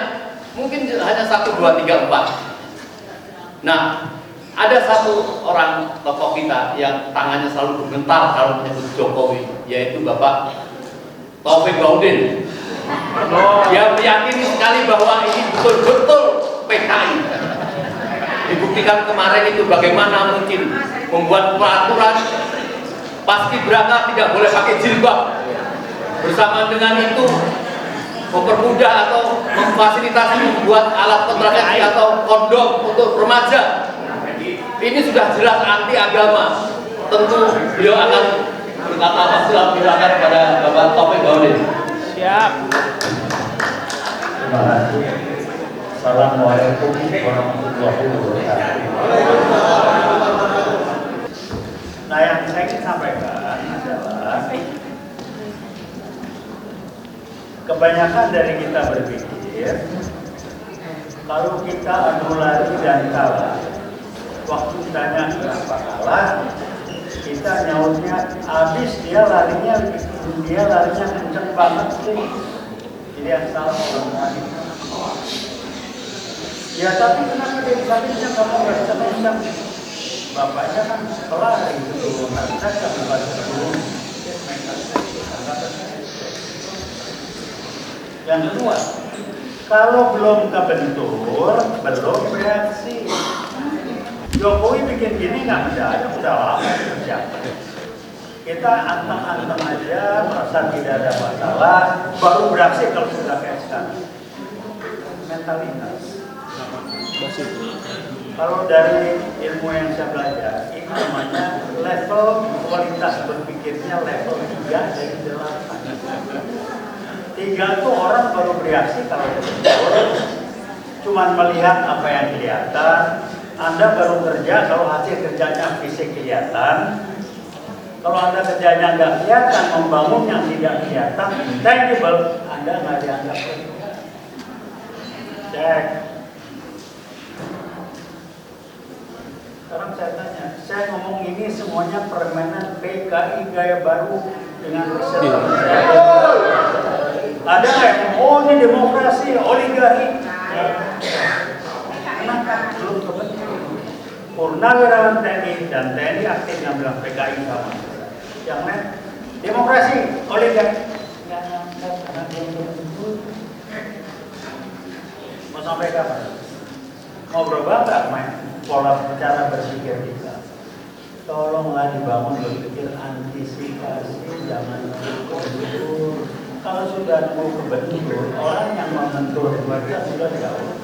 S4: mungkin hanya 1, 2, 3, 4. Nah, ada satu orang tokoh kita yang tangannya selalu bergetar kalau menyebut Jokowi, yaitu Bapak Taufik Baudin. Dia meyakini sekali bahwa ini betul-betul PKI. Dibuktikan kemarin itu bagaimana mungkin membuat peraturan paskibraka tidak boleh pakai jilbab. Bersama dengan itu mempermudah atau memfasilitasi membuat alat kontrasepsi atau kondom untuk remaja. Ini sudah jelas anti agama. Tentu beliau akan berkata apa, silakan kepada Bapak Taufik Baudin.
S3: Siap.
S5: Terima kasih. Assalamualaikum warahmatullahi wabarakatuh. Nah, yang saya ingin sampaikan adalah kebanyakan dari kita berpikir kalau kita adu lari dan kalah, waktu ditanya kenapa kalah, kita nyautnya habis dia larinya kenceng banget sih. Jadi yang salah orang lain. Ya tapi kenapa dia bisa kenceng, kamu nggak bisa kenceng? Bapaknya kan pelari gitu, nggak bisa bukan dulu.
S10: Yang kedua, kalau belum kebentur, belum bereaksi. Jokowi bikin gini nggak mendadak, udah lama persiapan. Kita anteng-anteng aja, merasa tidak ada masalah, baru beraksi kalau sudah kayak sekarang. Mentalitas. Kalau dari ilmu yang saya belajar, ini namanya level kualitas berpikirnya level 3 dari 8. 3 itu orang baru bereaksi kalau betul, cuman melihat apa yang kelihatan. Anda baru kerja kalau hasil kerjanya fisik kelihatan. Kalau Anda kerjanya nggak kelihatan, membangun yang tidak kelihatan, tangible, Anda nggak dianggap. Cek. Sekarang saya tanya, saya ngomong ini semuanya permainan PKI gaya baru dengan riset. Ada nggak yang, oh ini demokrasi, oligarki? Kenapa belum kebentuk? Purnawirawan TNI dan TNI aktif yang bilang PKI sama. Yang lain, demokrasi, oligarki. Nggak nyangka karena belum kebentuk. Mau sampai kapan? Mau berubah nggak main pola cara berpikir kita? Tolonglah dibangun berpikir antisipasi, jangan menunggu. Kalau sudah nunggu kebentur, orang yang membentur mereka sudah jauh.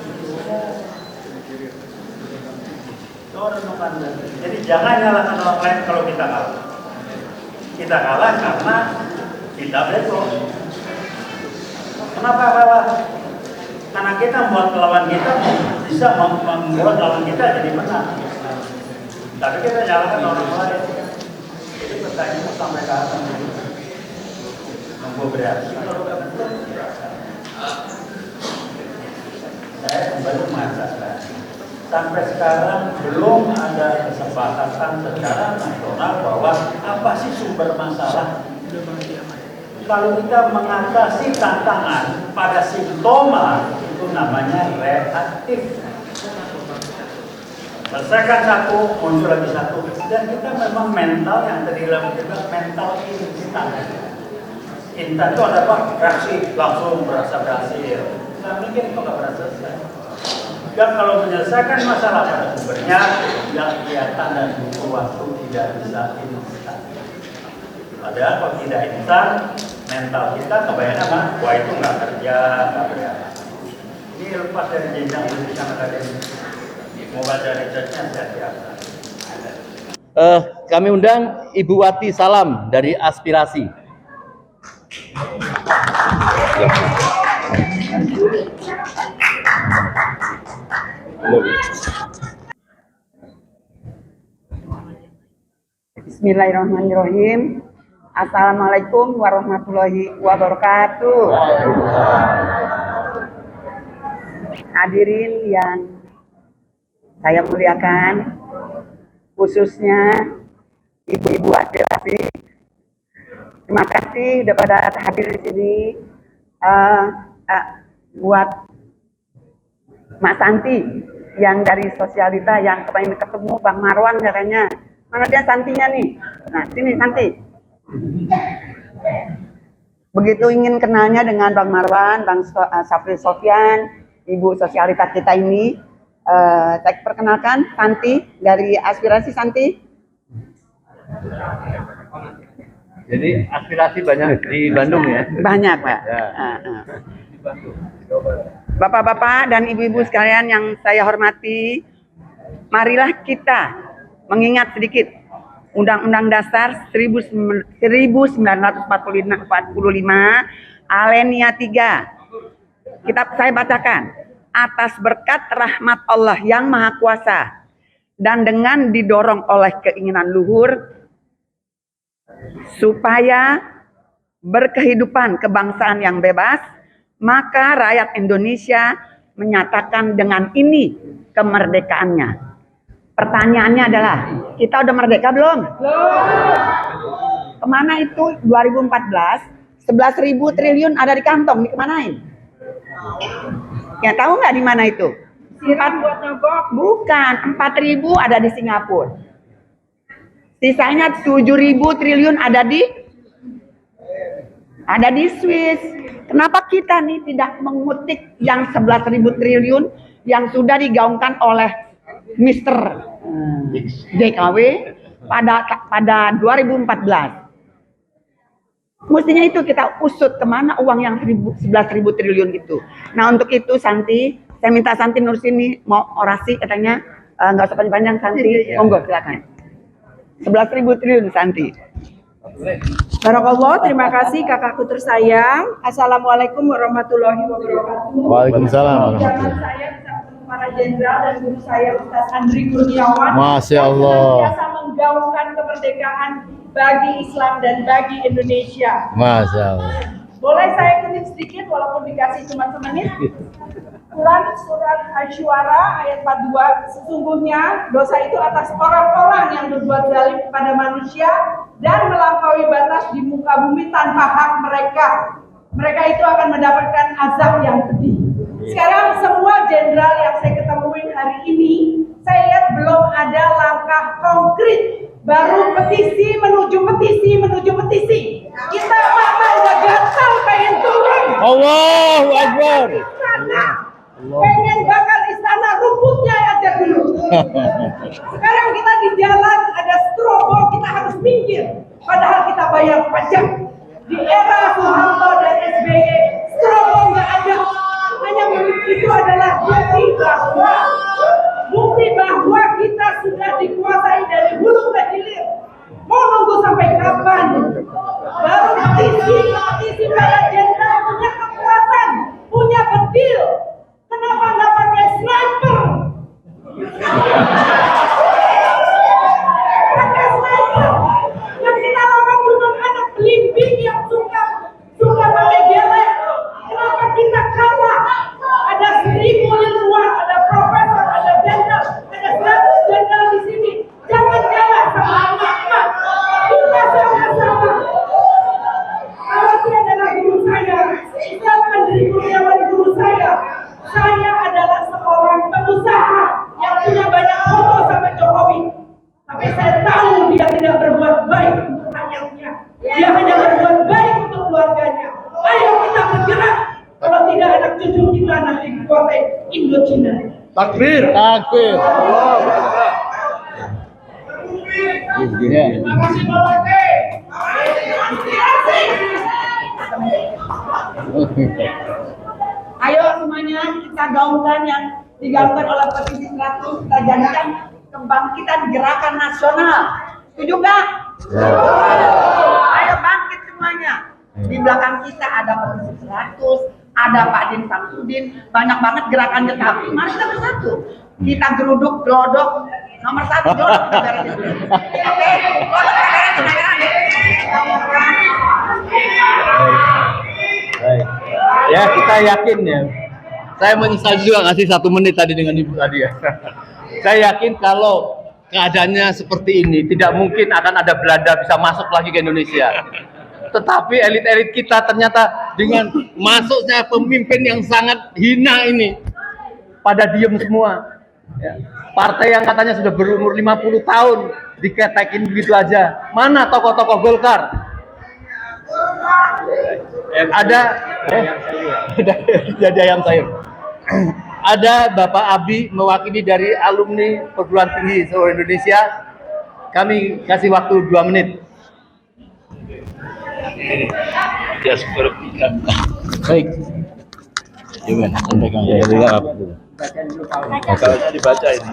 S10: Jadi jangan nyalakan orang lain kalau kita kalah. Kita kalah karena kita bego. Kenapa kalah? Karena kita membuat lawan kita bisa membuat lawan kita jadi menang. Tapi kita nyalakan orang lain. Jadi pertanyaannya sampai kapan? Nunggu bereaksi. Saya kembali mengatakan, sampai sekarang belum ada kesepakatan secara nasional bahwa apa sih sumber masalah. Kalau kita mengatasi tantangan pada simptoma, itu namanya reaktif. Selesaikan satu, muncul lagi satu. Dan kita memang mental yang tadi juga mental instan. Instan itu ada apa? Reaksi, langsung berasa berhasil. Nggak mungkin kok nggak berasa selesai. Dan kalau menyelesaikan masalah pada sumbernya, yang kelihatan dan butuh waktu tidak bisa instan. Padahal kalau tidak instan, mental kita kebayang apa? Wah itu nggak kerja, nggak bereaksi. Ini lepas dari jenjang pendidikan akademik. Mau baca risetnya saya siapkan.
S4: Kami undang Ibu Wati Salam dari Aspirasi.
S11: Bismillahirrahmanirrahim. Assalamualaikum warahmatullahi wabarakatuh. Hadirin yang saya muliakan, khususnya ibu-ibu aspirasi, terima kasih sudah pada hadir di sini. Buat Mak Santi yang dari Sosialita yang kemarin ketemu Bang Marwan katanya, mana dia Santinya nih? Nah sini Santi. Begitu ingin kenalnya dengan Bang Marwan, Bang Safri Sofyan, Ibu Sosialita kita ini. Saya perkenalkan Santi dari Aspirasi. Santi.
S4: Jadi aspirasi banyak di Bandung ya?
S11: Banyak Pak.
S4: Ya.
S11: Bapak-bapak dan ibu-ibu sekalian yang saya hormati, marilah kita mengingat sedikit Undang-Undang Dasar 1945 Alinea 3. Saya bacakan. Atas berkat rahmat Allah yang Maha Kuasa dan dengan didorong oleh keinginan luhur supaya berkehidupan kebangsaan yang bebas, maka rakyat Indonesia menyatakan dengan ini kemerdekaannya. Pertanyaannya adalah, kita udah merdeka belum? Kemana itu 2014, 11.000 triliun ada di kantong, dikemanain? Ya tahu nggak di mana itu? Bukan, 4.000 ada di Singapura. Sisanya 7.000 triliun ada di ada di Swiss. Kenapa kita nih tidak mengutik yang 11.000 triliun yang sudah digaungkan oleh Mr. JKW pada 2014? Mestinya itu kita usut kemana uang yang 11.000 triliun itu. Nah untuk itu Santi, saya minta Santi Nursini mau orasi katanya, nggak usah panjang-panjang Santi, monggo silakan. 11.000 triliun Santi.
S12: Barakallah, terima kasih kakakku tersayang. Assalamualaikum warahmatullahi wabarakatuh.
S13: Waalaikumsalam warahmatullahi
S12: wabarakatuh. Saya bisa bertemu para jenderal dan guru saya Ustaz Andri Kurniawan.
S13: Masya Allah.
S12: Biasa menggaungkan kemerdekaan bagi Islam dan bagi Indonesia.
S13: Masya Allah.
S12: Boleh saya kutip sedikit walaupun dikasih cuma semenit? Quran surat Asy-Syu'ara ayat 42, sesungguhnya dosa itu atas orang-orang yang berbuat zalim kepada manusia dan melampaui batas di muka bumi tanpa hak mereka. Mereka itu akan mendapatkan azab yang pedih. Sekarang semua jenderal yang saya ketemuin hari ini, saya lihat belum ada langkah konkret. Baru petisi menuju petisi menuju petisi. Kita mama udah gatal pengen turun.
S13: Allahu Akbar.
S12: Pengen bakar istana, rumputnya aja dulu. Sekarang kita di jalan ada strobo, kita harus minggir. Padahal kita bayar pajak. Di era Soeharto dan SBY, strobo nggak ada. Hanya itu adalah bukti bahwa kita sudah dikuasai dari hulu ke hilir. Mau nunggu sampai kapan? Baru petisi para jenderal punya kekuatan, punya bedil. Kenapa nggak pakai sniper? Pakai sniper. Dan kita lawan dengan anak belimbing yang suka pakai gelek. Kenapa kita kalah? Ada 1.000 ilmuwan, ada profesor, ada jenderal, ada 100 jenderal di sini. Jangan kalah sama anak-anak. Kita sama-sama. Kalau dia adalah guru saya, Ustaz Andri Kurniawan guru saya. Saya adalah seorang pengusaha yang punya banyak foto sama Jokowi. Tapi saya tahu dia tidak berbuat baik untuk rakyatnya. Dia hanya berbuat baik untuk keluarganya. Ayo kita bergerak. Kalau tidak anak cucu kita nanti dikuasai Indochina.
S13: Takbir. Takbir.
S12: Terima kasih Bapak. Ayo semuanya kita gaungkan yang digaungkan oleh petisi 100, kita jadikan kebangkitan gerakan nasional. Setuju nggak? Ayo bangkit semuanya. Di belakang kita ada petisi 100, ada Pak Din Samsudin, banyak banget gerakannya, tapi mari kita bersatu. Kita geruduk, glodok, nomor 1 glodok negara itu. Oke, glodok negara.
S13: Baik. Ya kita yakin ya. Saya menyesal juga ngasih 1 menit tadi dengan ibu tadi ya. Saya yakin kalau keadaannya seperti ini tidak mungkin akan ada Belanda bisa masuk lagi ke Indonesia. Tetapi elit-elit kita ternyata dengan masuknya pemimpin yang sangat hina ini pada diem semua. Ya. Partai yang katanya sudah berumur 50 tahun diketekin begitu aja. Mana tokoh-tokoh Golkar? Ada jadi ayam sayur. Ada Bapak Abi mewakili dari alumni perguruan tinggi seluruh Indonesia. Kami kasih waktu 2 menit. Ya sepertikan. Baik. Gimana? Kalau dibaca ini.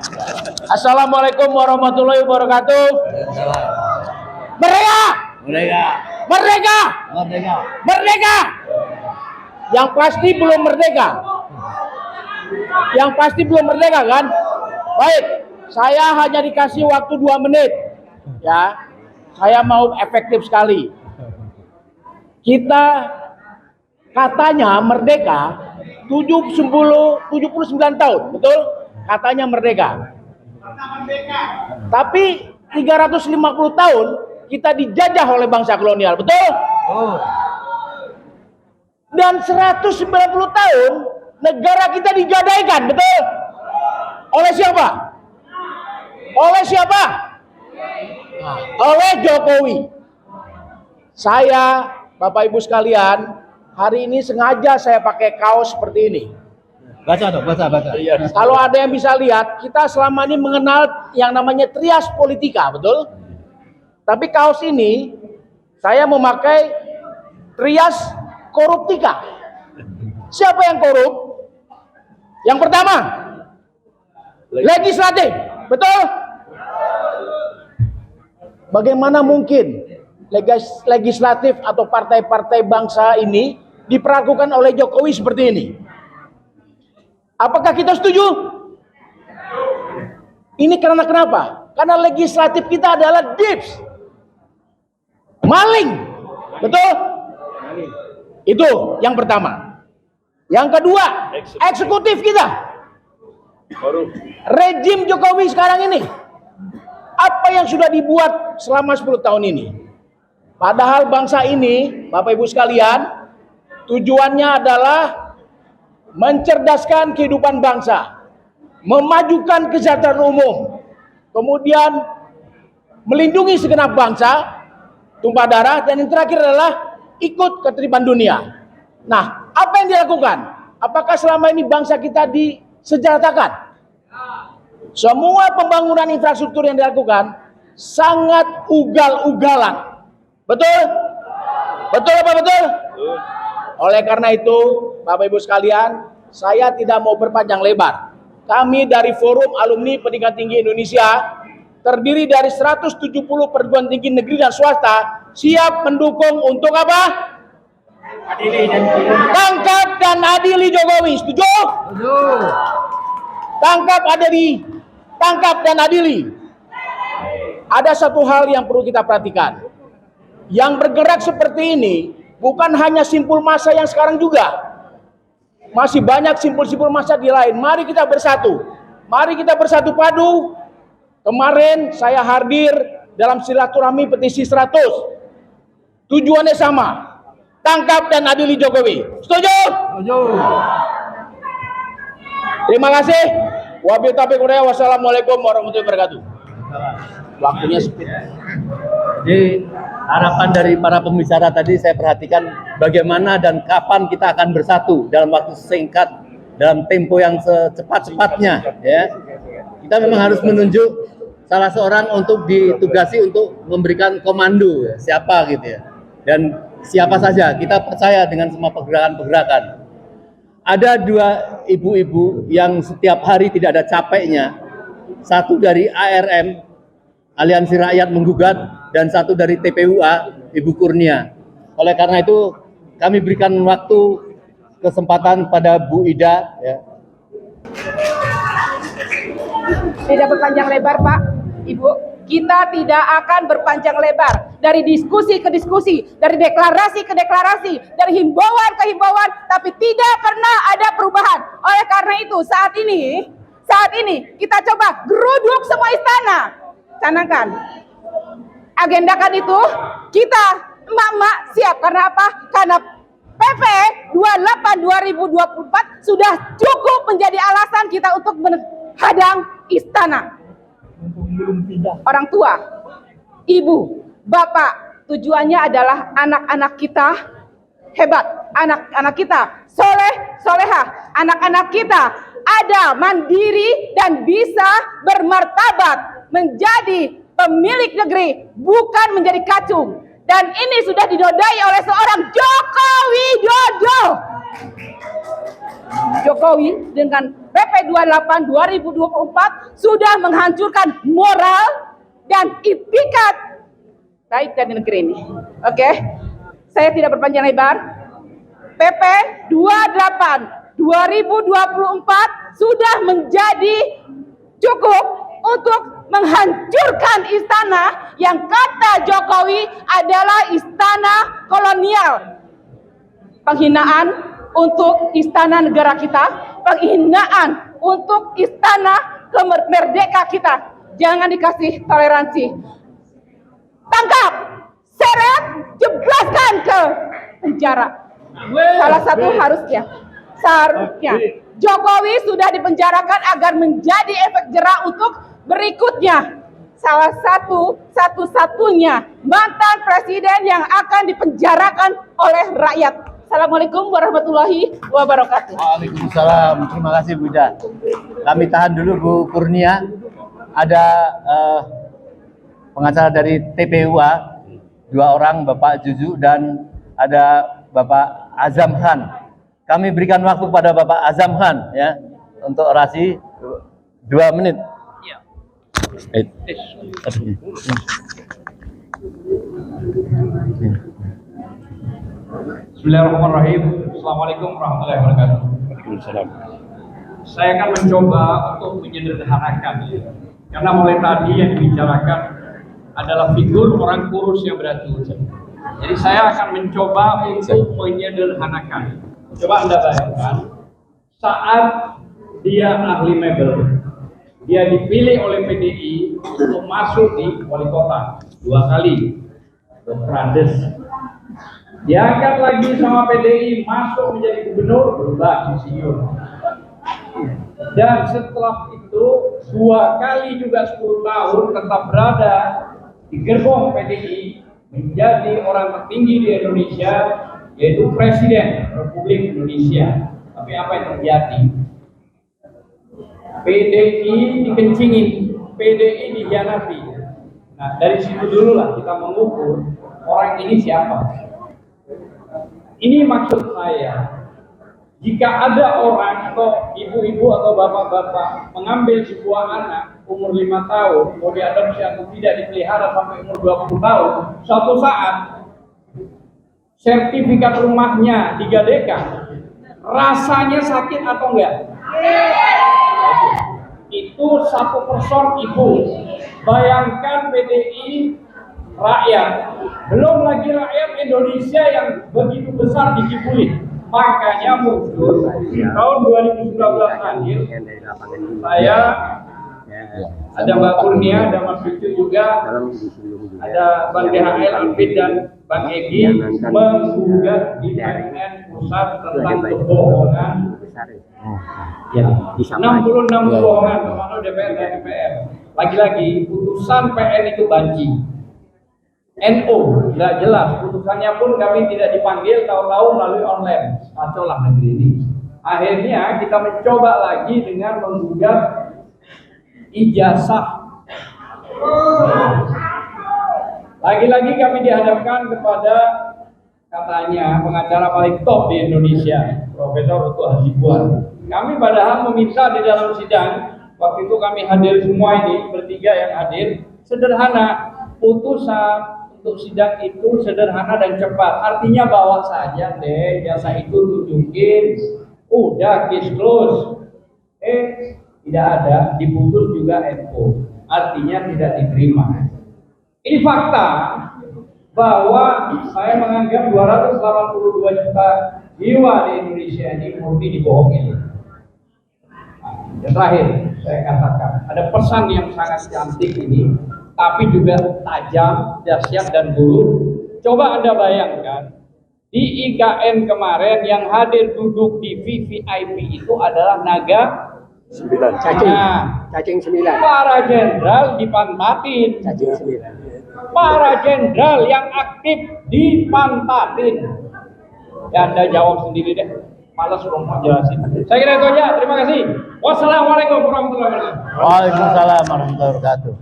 S13: Assalamualaikum warahmatullahi wabarakatuh. Merdeka! Merdeka! Merdeka! Merdeka! Merdeka! Yang pasti belum merdeka. Yang pasti belum merdeka kan? Baik, saya hanya dikasih waktu 2 menit. Ya, saya mau efektif sekali. Kita katanya merdeka 79 tahun, betul? Katanya merdeka. Tapi 350 tahun kita dijajah oleh bangsa kolonial, betul? Dan 190 tahun negara kita dijadaikan, betul? Oleh siapa? Oleh siapa? Oleh Jokowi. Saya
S2: Bapak Ibu sekalian, hari ini sengaja saya pakai kaos seperti ini.
S13: Baca dong, baca.
S2: Kalau ada yang bisa lihat, kita selama ini mengenal yang namanya trias politika, betul? Tapi kaos ini saya memakai trias koruptika. Siapa yang korup? Yang pertama, legislatif, betul? Bagaimana mungkin legislatif atau partai-partai bangsa ini diperlakukan oleh Jokowi seperti ini? Apakah kita setuju? Ini karena kenapa? Karena legislatif kita adalah dips, maling, betul? Itu yang pertama. Yang kedua, eksekutif kita, rejim Jokowi sekarang ini, apa yang sudah dibuat selama 10 tahun ini? Padahal bangsa ini, Bapak Ibu sekalian, tujuannya adalah mencerdaskan kehidupan bangsa, memajukan kesejahteraan umum, kemudian melindungi segenap bangsa, tumpah darah, dan yang terakhir adalah ikut ketertiban dunia. Nah, apa yang dilakukan? Apakah selama ini bangsa kita disejahterakan? Semua pembangunan infrastruktur yang dilakukan sangat ugal-ugalan. Betul? Betul apa betul? Oleh karena itu, Bapak Ibu sekalian, saya tidak mau berpanjang lebar. Kami dari Forum Alumni Pendidikan Tinggi Indonesia, terdiri dari 170 perguruan tinggi negeri dan swasta, siap mendukung untuk apa? Tangkap dan adili Jokowi. Setuju? Tangkap dan adili. Ada satu hal yang perlu kita perhatikan. Yang bergerak seperti ini bukan hanya simpul massa yang sekarang juga. Masih banyak simpul-simpul massa di lain. Mari kita bersatu. Mari kita bersatu padu. Kemarin saya hadir dalam silaturahmi petisi 100. Tujuannya sama. Tangkap dan adili Jokowi. Setuju? Setuju. Terima kasih. Wabillahi taufiq wal hidayah. Wassalamualaikum warahmatullahi wabarakatuh. Waktunya sempit.
S13: Jadi harapan dari para pembicara tadi saya perhatikan bagaimana dan kapan kita akan bersatu dalam waktu singkat, dalam tempo yang secepat-cepatnya, ya. Kita memang harus menunjuk salah seorang untuk ditugasi untuk memberikan komando, ya, siapa gitu ya. Dan siapa saja, kita percaya dengan semua pergerakan-pergerakan. Ada dua ibu-ibu yang setiap hari tidak ada capeknya. Satu dari ARM, Aliansi Rakyat Menggugat, dan satu dari TPUA, Ibu Kurnia. Oleh karena itu, kami berikan waktu kesempatan pada Bu Ida. Ya.
S12: Tidak berpanjang lebar, Pak, Ibu. Kita tidak akan berpanjang lebar dari diskusi ke diskusi, dari deklarasi ke deklarasi, dari himbauan ke himbauan, tapi tidak pernah ada perubahan. Oleh karena itu, saat ini kita coba geruduk semua istana. Canangkan, agendakan itu, kita emak-emak siap. Karena apa? Karena PP 28 2024 sudah cukup menjadi alasan kita untuk menghadang istana. Orang tua, ibu, bapak, tujuannya adalah anak-anak kita hebat, anak-anak kita solehah, anak-anak kita ada mandiri dan bisa bermartabat, menjadi pemilik negeri, bukan menjadi kacung. Dan ini sudah dinodai oleh seorang Joko Widodo. Jokowi dengan PP 28 2024 sudah menghancurkan moral dan itikat baik dari negeri ini. Oke, saya tidak berpanjang lebar. PP 28 2024 sudah menjadi cukup untuk menghancurkan istana yang kata Jokowi adalah istana kolonial. Penghinaan untuk istana negara kita, penghinaan untuk istana merdeka kita. Jangan dikasih toleransi. Tangkap, seret, jebloskan ke penjara. Salah satu harusnya, seharusnya Jokowi sudah dipenjarakan agar menjadi efek jera untuk berikutnya. salah satu-satunya mantan presiden yang akan dipenjarakan oleh rakyat. Assalamualaikum warahmatullahi wabarakatuh.
S13: Waalaikumsalam. Terima kasih Bunda. Kami tahan dulu Bu Kurnia. Ada pengacara dari TPUA, 2 orang, Bapak Juju dan ada Bapak Azam Khan. Kami berikan waktu pada Bapak Azam Khan ya untuk orasi 2 menit.
S5: Bismillahirrahmanirrahim. Assalamualaikum warahmatullahi wabarakatuh. Saya akan mencoba untuk menyederhanakan, karena mulai tadi yang dibicarakan adalah figur orang kurus yang beratur. Jadi saya akan mencoba untuk menyederhanakan. Coba Anda bayangkan, saat dia ahli mebel, dia dipilih oleh PDI untuk masuk di wali kota 2 kali, Dr. Andes. Diangkat lagi sama PDI masuk menjadi gubernur, berubah insinyur. Dan setelah itu 2 kali juga 10 tahun tetap berada di gerbong PDI menjadi orang tertinggi di Indonesia, yaitu Presiden Republik Indonesia. Tapi apa yang terjadi? PDI dikencingin, PDI dihianati. Nah, dari situ dulu lah kita mengukur orang ini siapa. Ini maksud saya, jika ada orang atau ibu-ibu atau bapak-bapak mengambil sebuah anak umur 5 tahun, mau diadopsi atau tidak dipelihara sampai umur 20 tahun, suatu saat sertifikat rumahnya digadaikan, rasanya sakit atau enggak? Itu 1 person ibu. Bayangkan PDI rakyat, belum lagi rakyat Indonesia yang begitu besar dikibuli. Makanya muncul tahun 2019 akhir, saya ada Mbak Kurnia, ada Mas Cucu juga, ada Bang DHL, Alvin dan Bang Egi menggugat di PN Pusat tentang kebohongan. 66 kebohongan termasuk DPR dan MPR. Lagi-lagi putusan PN itu banci. NO nggak jelas, putusannya pun kami tidak dipanggil, tahu-tahu melalui online. Kacau lah negeri ini. Akhirnya kita mencoba lagi dengan menggugat ijazah. Lagi-lagi kami dihadapkan kepada katanya pengacara paling top di Indonesia, Profesor Utu Hasibuan. Kami padahal meminta di dalam sidang, waktu itu kami hadir semua ini, bertiga yang hadir, sederhana, putusan untuk sidang itu sederhana dan cepat. Artinya bawa saja deh jasa itu, tunjukin, udah case close. Tidak ada, diputus juga NO. Artinya tidak diterima. Ini fakta bahwa saya menganggap 282 juta jiwa di Indonesia ini murni dibohongin. Yang terakhir saya katakan, ada pesan yang sangat cantik ini, tapi juga tajam, dahsyat dan buruk. Coba Anda bayangkan, di IKN kemarin yang hadir duduk di VVIP itu adalah naga 9, cacing 9. Para jenderal dipantatin. Cacing 9. Para jenderal yang aktif dipantatin. Ya Anda jawab sendiri deh. Malas belum mau jelasin. Saya kira itu aja. Terima kasih. Wassalamualaikum warahmatullahi wabarakatuh.
S13: Waalaikumsalam warahmatullahi wabarakatuh.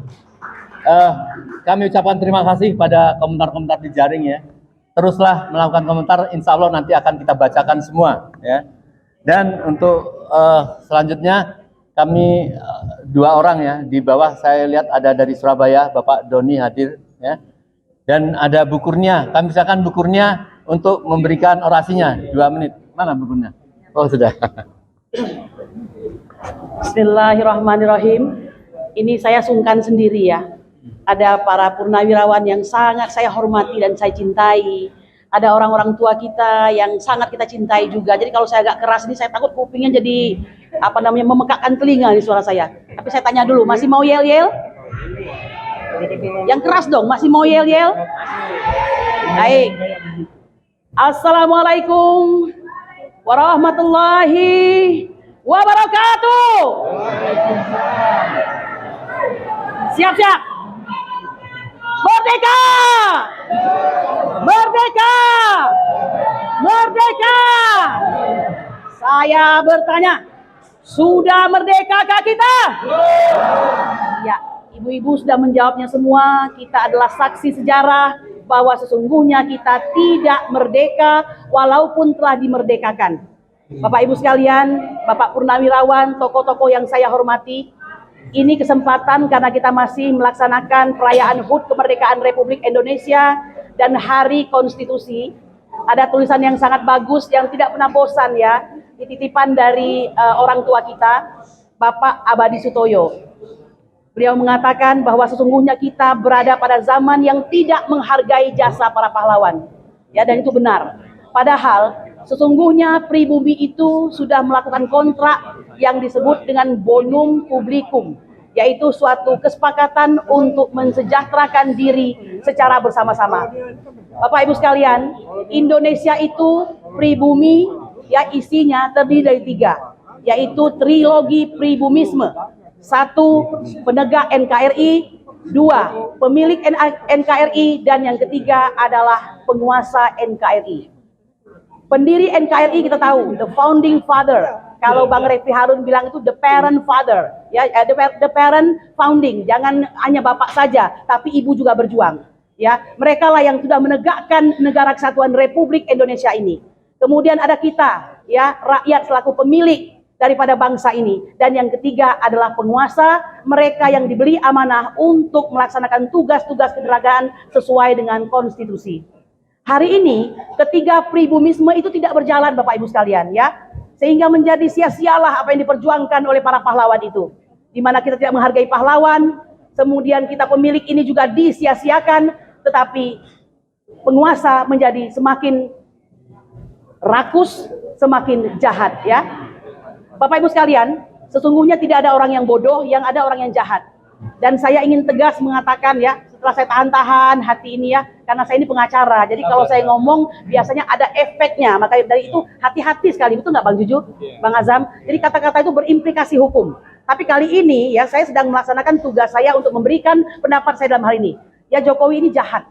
S13: Kami ucapkan terima kasih pada komentar-komentar di jaring ya. Teruslah melakukan komentar, insya Allah nanti akan kita bacakan semua ya. Dan untuk selanjutnya kami 2 orang ya, di bawah saya lihat ada dari Surabaya, Bapak Doni hadir ya. Dan ada Bu Kurnia, kami silakan Bu Kurnia untuk memberikan orasinya 2 menit. Mana Bu Kurnia? Oh sudah.
S14: Bismillahirrahmanirrahim. Ini saya sungkan sendiri ya. Ada para purnawirawan yang sangat saya hormati dan saya cintai. Ada orang-orang tua kita yang sangat kita cintai juga. Jadi kalau saya agak keras ini saya takut kupingnya jadi memekakkan telinga di suara saya. Tapi saya tanya dulu, masih mau yel-yel? Yang keras dong, masih mau yel-yel? Baik. Assalamualaikum warahmatullahi wabarakatuh. Siap-siap. Merdeka! Merdeka! Merdeka! Saya bertanya, sudah merdekakah kita? Ya, ibu-ibu sudah menjawabnya semua. Kita adalah saksi sejarah bahwa sesungguhnya kita tidak merdeka walaupun telah dimerdekakan. Bapak Ibu sekalian, Bapak Purnawirawan, tokoh-tokoh yang saya hormati, ini kesempatan karena kita masih melaksanakan perayaan HUT Kemerdekaan Republik Indonesia dan Hari Konstitusi. Ada tulisan yang sangat bagus yang tidak pernah bosan ya, dititipan dari orang tua kita, Bapak Abadi Sutoyo. Beliau mengatakan bahwa sesungguhnya kita berada pada zaman yang tidak menghargai jasa para pahlawan. Ya, dan itu benar. Padahal sesungguhnya pribumi itu sudah melakukan kontrak yang disebut dengan bonum publicum, yaitu suatu kesepakatan untuk mensejahterakan diri secara bersama-sama. Bapak Ibu sekalian, Indonesia itu pribumi ya isinya terdiri dari 3, yaitu trilogi pribumisme. 1, penegak NKRI, 2, pemilik NKRI, dan yang ketiga adalah penguasa NKRI. Pendiri NKRI kita tahu, the founding father. Kalau Bang Refli Harun bilang itu the parent father, ya, the parent founding. Jangan hanya bapak saja, tapi ibu juga berjuang. Ya, mereka lah yang sudah menegakkan Negara Kesatuan Republik Indonesia ini. Kemudian ada kita, ya, rakyat selaku pemilik daripada bangsa ini. Dan yang ketiga adalah penguasa, mereka yang diberi amanah untuk melaksanakan tugas-tugas kenegaraan sesuai dengan konstitusi. Hari ini, ketiga pribumisme itu tidak berjalan Bapak Ibu sekalian, ya. Sehingga menjadi sia-sialah apa yang diperjuangkan oleh para pahlawan itu. Di mana kita tidak menghargai pahlawan, kemudian kita pemilik ini juga disia-siakan, tetapi penguasa menjadi semakin rakus, semakin jahat, ya. Bapak Ibu sekalian, sesungguhnya tidak ada orang yang bodoh, yang ada orang yang jahat. Dan saya ingin tegas mengatakan ya, setelah saya tahan-tahan hati ini ya, karena saya ini pengacara, jadi kalau saya ngomong biasanya ada efeknya, maka dari itu hati-hati sekali, betul nggak Bang Juju, Bang Azam? Jadi kata-kata itu berimplikasi hukum. Tapi kali ini ya, saya sedang melaksanakan tugas saya untuk memberikan pendapat saya dalam hal ini. Ya, Jokowi ini jahat.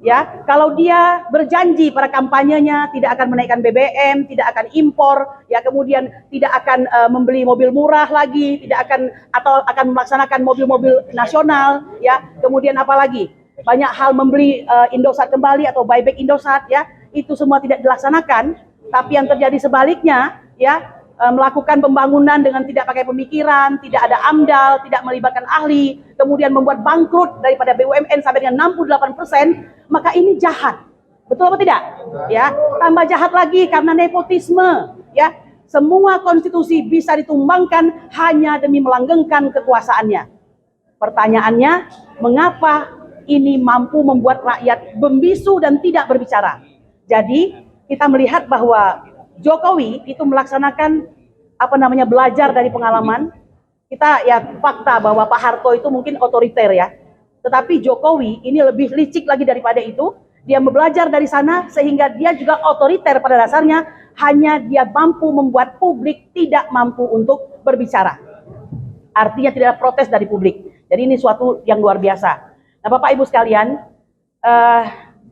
S14: Ya, kalau dia berjanji pada kampanyenya tidak akan menaikkan BBM, tidak akan impor, ya kemudian tidak akan membeli mobil murah lagi, tidak akan atau akan melaksanakan mobil-mobil nasional, ya. Kemudian apalagi banyak hal membeli Indosat kembali atau buyback Indosat, ya. Itu semua tidak dilaksanakan, tapi yang terjadi sebaliknya, ya, melakukan pembangunan dengan tidak pakai pemikiran, tidak ada AMDAL, tidak melibatkan ahli, kemudian membuat bangkrut daripada BUMN sampai dengan 68%, maka ini jahat. Betul apa tidak? Ya, tambah jahat lagi karena nepotisme, ya. Semua konstitusi bisa ditumbangkan hanya demi melanggengkan kekuasaannya. Pertanyaannya, mengapa ini mampu membuat rakyat membisu dan tidak berbicara? Jadi, kita melihat bahwa Jokowi itu melaksanakan belajar dari pengalaman. Kita ya fakta bahwa Pak Harto itu mungkin otoriter ya. Tetapi Jokowi ini lebih licik lagi daripada itu. Dia belajar dari sana sehingga dia juga otoriter pada dasarnya, hanya dia mampu membuat publik tidak mampu untuk berbicara. Artinya tidak ada protes dari publik. Jadi ini suatu yang luar biasa. Nah, Bapak Ibu sekalian,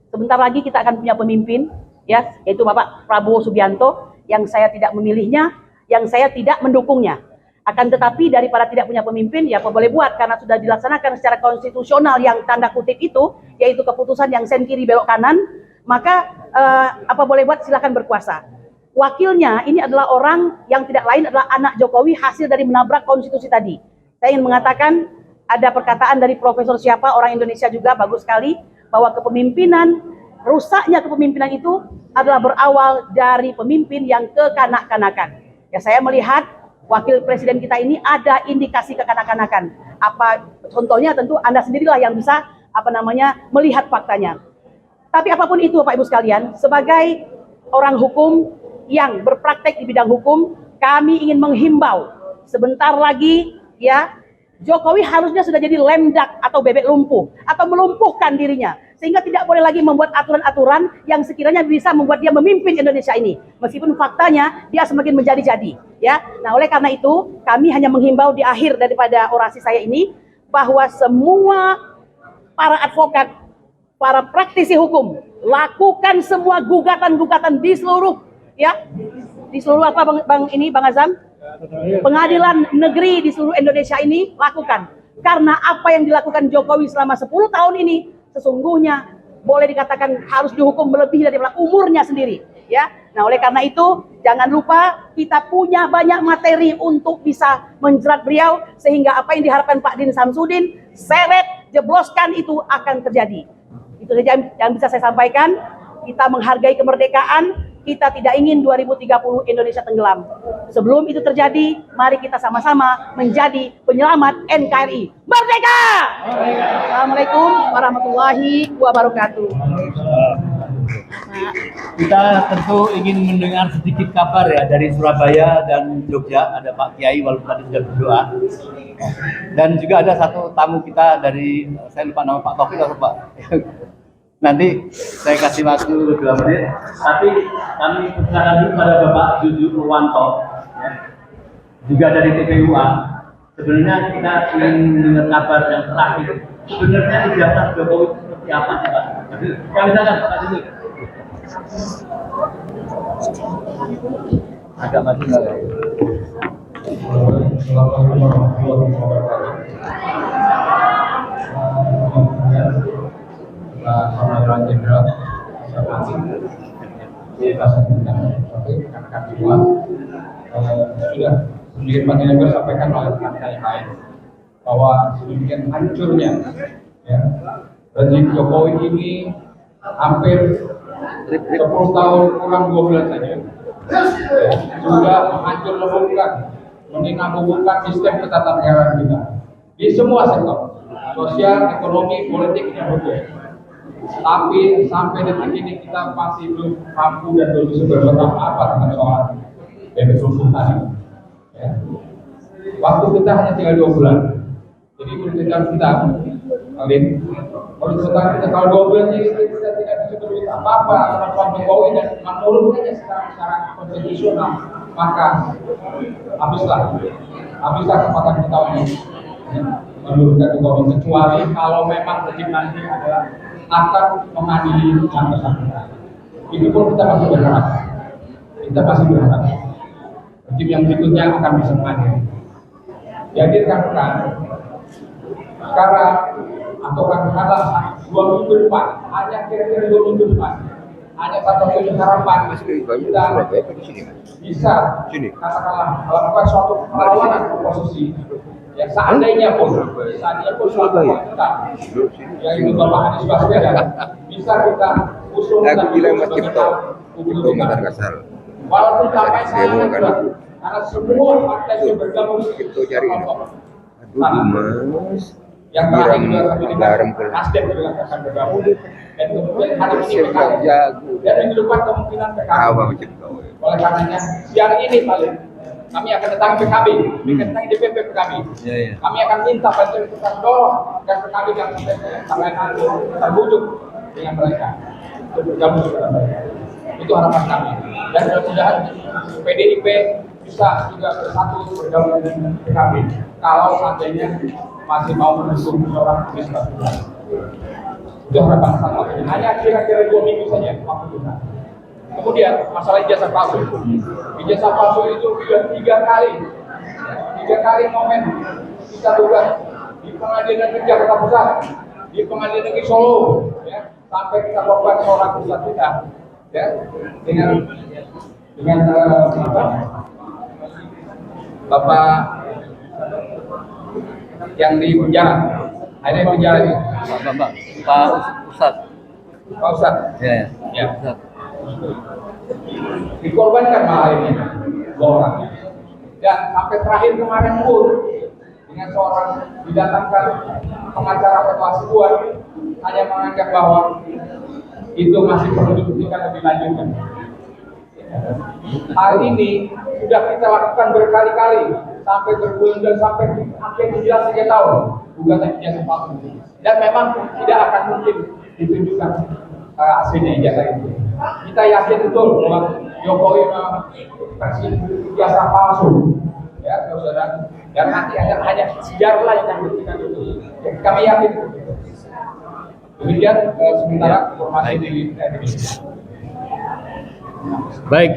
S14: sebentar lagi kita akan punya pemimpin, ya, yaitu Bapak Prabowo Subianto, yang saya tidak memilihnya, yang saya tidak mendukungnya. Akan tetapi daripada tidak punya pemimpin, ya apa boleh buat, karena sudah dilaksanakan secara konstitusional yang tanda kutip itu, yaitu keputusan yang sen kiri belok kanan, maka apa boleh buat, silakan berkuasa. Wakilnya ini adalah orang yang tidak lain adalah anak Jokowi, hasil dari menabrak konstitusi tadi. Saya ingin mengatakan, ada perkataan dari profesor siapa, orang Indonesia juga, bagus sekali, bahwa kepemimpinan, rusaknya kepemimpinan itu adalah berawal dari pemimpin yang kekanak-kanakan. Ya, saya melihat wakil presiden kita ini ada indikasi kekanak-kanakan. Apa contohnya, tentu Anda sendirilah yang bisa melihat faktanya. Tapi apapun itu Bapak Ibu sekalian, sebagai orang hukum yang berpraktek di bidang hukum, kami ingin menghimbau sebentar lagi ya, Jokowi harusnya sudah jadi lemdak atau bebek lumpuh atau melumpuhkan dirinya, sehingga tidak boleh lagi membuat aturan-aturan yang sekiranya bisa membuat dia memimpin Indonesia ini, meskipun faktanya dia semakin menjadi-jadi, ya. Nah, oleh karena itu kami hanya menghimbau di akhir daripada orasi saya ini bahwa semua para advokat, para praktisi hukum, lakukan semua gugatan-gugatan di seluruh Bang Azam, pengadilan negeri di seluruh Indonesia ini lakukan. Karena apa yang dilakukan Jokowi selama 10 tahun ini sesungguhnya boleh dikatakan harus dihukum melebihi daripada umurnya sendiri, ya. Nah, oleh karena itu jangan lupa kita punya banyak materi untuk bisa menjerat beliau sehingga apa yang diharapkan Pak Din Samsudin seret jebloskan itu akan terjadi. Itu saja yang bisa saya sampaikan. Kita menghargai kemerdekaan. Kita tidak ingin 2030 Indonesia tenggelam. Sebelum itu terjadi, mari kita sama-sama menjadi penyelamat NKRI. Merdeka! Assalamualaikum warahmatullahi wabarakatuh.
S13: Kita tentu ingin mendengar sedikit kabar ya dari Surabaya dan Jogja. Ada Pak Kiai walaupun tadi sudah berdoa. Dan juga ada satu tamu kita dari, saya lupa nama Pak Taufik atau Pak. Nanti saya kasih waktu 2 menit. Tapi kami persilakan dulu pada Bapak Juju Purwanto, ya. Juga dari TPUA. Sebenarnya kita ingin mendengar kabar yang terakhir. Sebenarnya ijazah Jokowi seperti apa sih Pak? Kami silakan Pak Juju. Agak maju nggak?
S5: Pengadilan Jenderal sudah sedikit banyak disampaikan oleh rekan yang lain bahwa sedemikian hancurnya ya, rezim Jokowi ini hampir 10 tahun kurang 2 bulan saja ya, sudah menghancur leburkan, meninabubukan sistem ketatanegaraan kita di semua sektor, sosial, ekonomi, politik dan budaya. Tapi sampai detik ini kita masih belum mampu dan belum bisa berbuat apa-apa tentang soal BBM tadi. Ya. Waktu kita hanya tinggal 2 bulan. Jadi menurut kita, Alin, menurut kita kalau 2 bulan ini kita tidak bisa berbuat apa-apa tentang soal Jokowi dan menurunkannya secara konstitusional, maka habislah kesempatan kita ini menurunkan Jokowi, kecuali kalau memang rezim nanti adalah akan mengadili yang bersangkutan. Itu pun kita masih berharap. Tim yang berikutnya akan bisa mengadili. Jadi rekan-rekan, sekarang atau katakanlah 2 minggu depan, hanya kira-kira 2 minggu depan, hanya satu-satunya harapan kita bisa katakanlah melakukan suatu perlawanan oposisi. Ya seandainya pun suatu kita yaitu Bapak Anies Baswedan bisa kita usulkan walaupun sampai sekarang karena semua partai yang bergabung itu yang terakhir juga kami dengar Nasdem juga akan bergabung dan kemudian hari ini PKB dan minggu depan kemungkinan PKB. Oleh karenanya siang ini paling kami akan datang PKB, akan datang DPP PKB. Kami akan minta bantuan kita dorong dan PKB yang sampai nanti terbujuk dengan mereka, bergabung dengan mereka. Itu harapan kami. Dan mudah-mudahan PDIP bisa juga bersatu bergabung dengan PKB. Kalau seandainya masih mau mendukung seorang Anies Baswedan. Itu harapan kami. Hanya kira-kira 2 minggu saja waktu kita. Kemudian masalah ijazah palsu. Ijazah palsu itu sudah 3 kali momen kita gugat di Pengadilan Negeri Jakarta Pusat, di Pengadilan Negeri Solo, ya, sampai kita korban seorang pusat kita, ya, dengan Bapak yang di penjara, akhirnya penjara itu. Pak Ustadz. Ya. Dikorbankan malah ini 2 orang. Dan sampai terakhir kemarin pun dengan seorang didatangkan pengacara Fatwa Hasibuan hanya menganggap bahwa itu masih perlu dibuktikan lebih lanjut. Hal ini sudah kita lakukan berkali-kali sampai berbulan dan sampai hampir 3 tahun gugatan ijazah palsu. Dan memang tidak akan mungkin ditunjukkan aslinya ijazah itu. Kita yakin betul bahwa Jokowi kasih ijazah palsu, ya saudara. Dan nanti hanya sejarah yang akan membuktikan itu. Kami yakin. Demikian sementara informasi di Indonesia.
S13: Baik,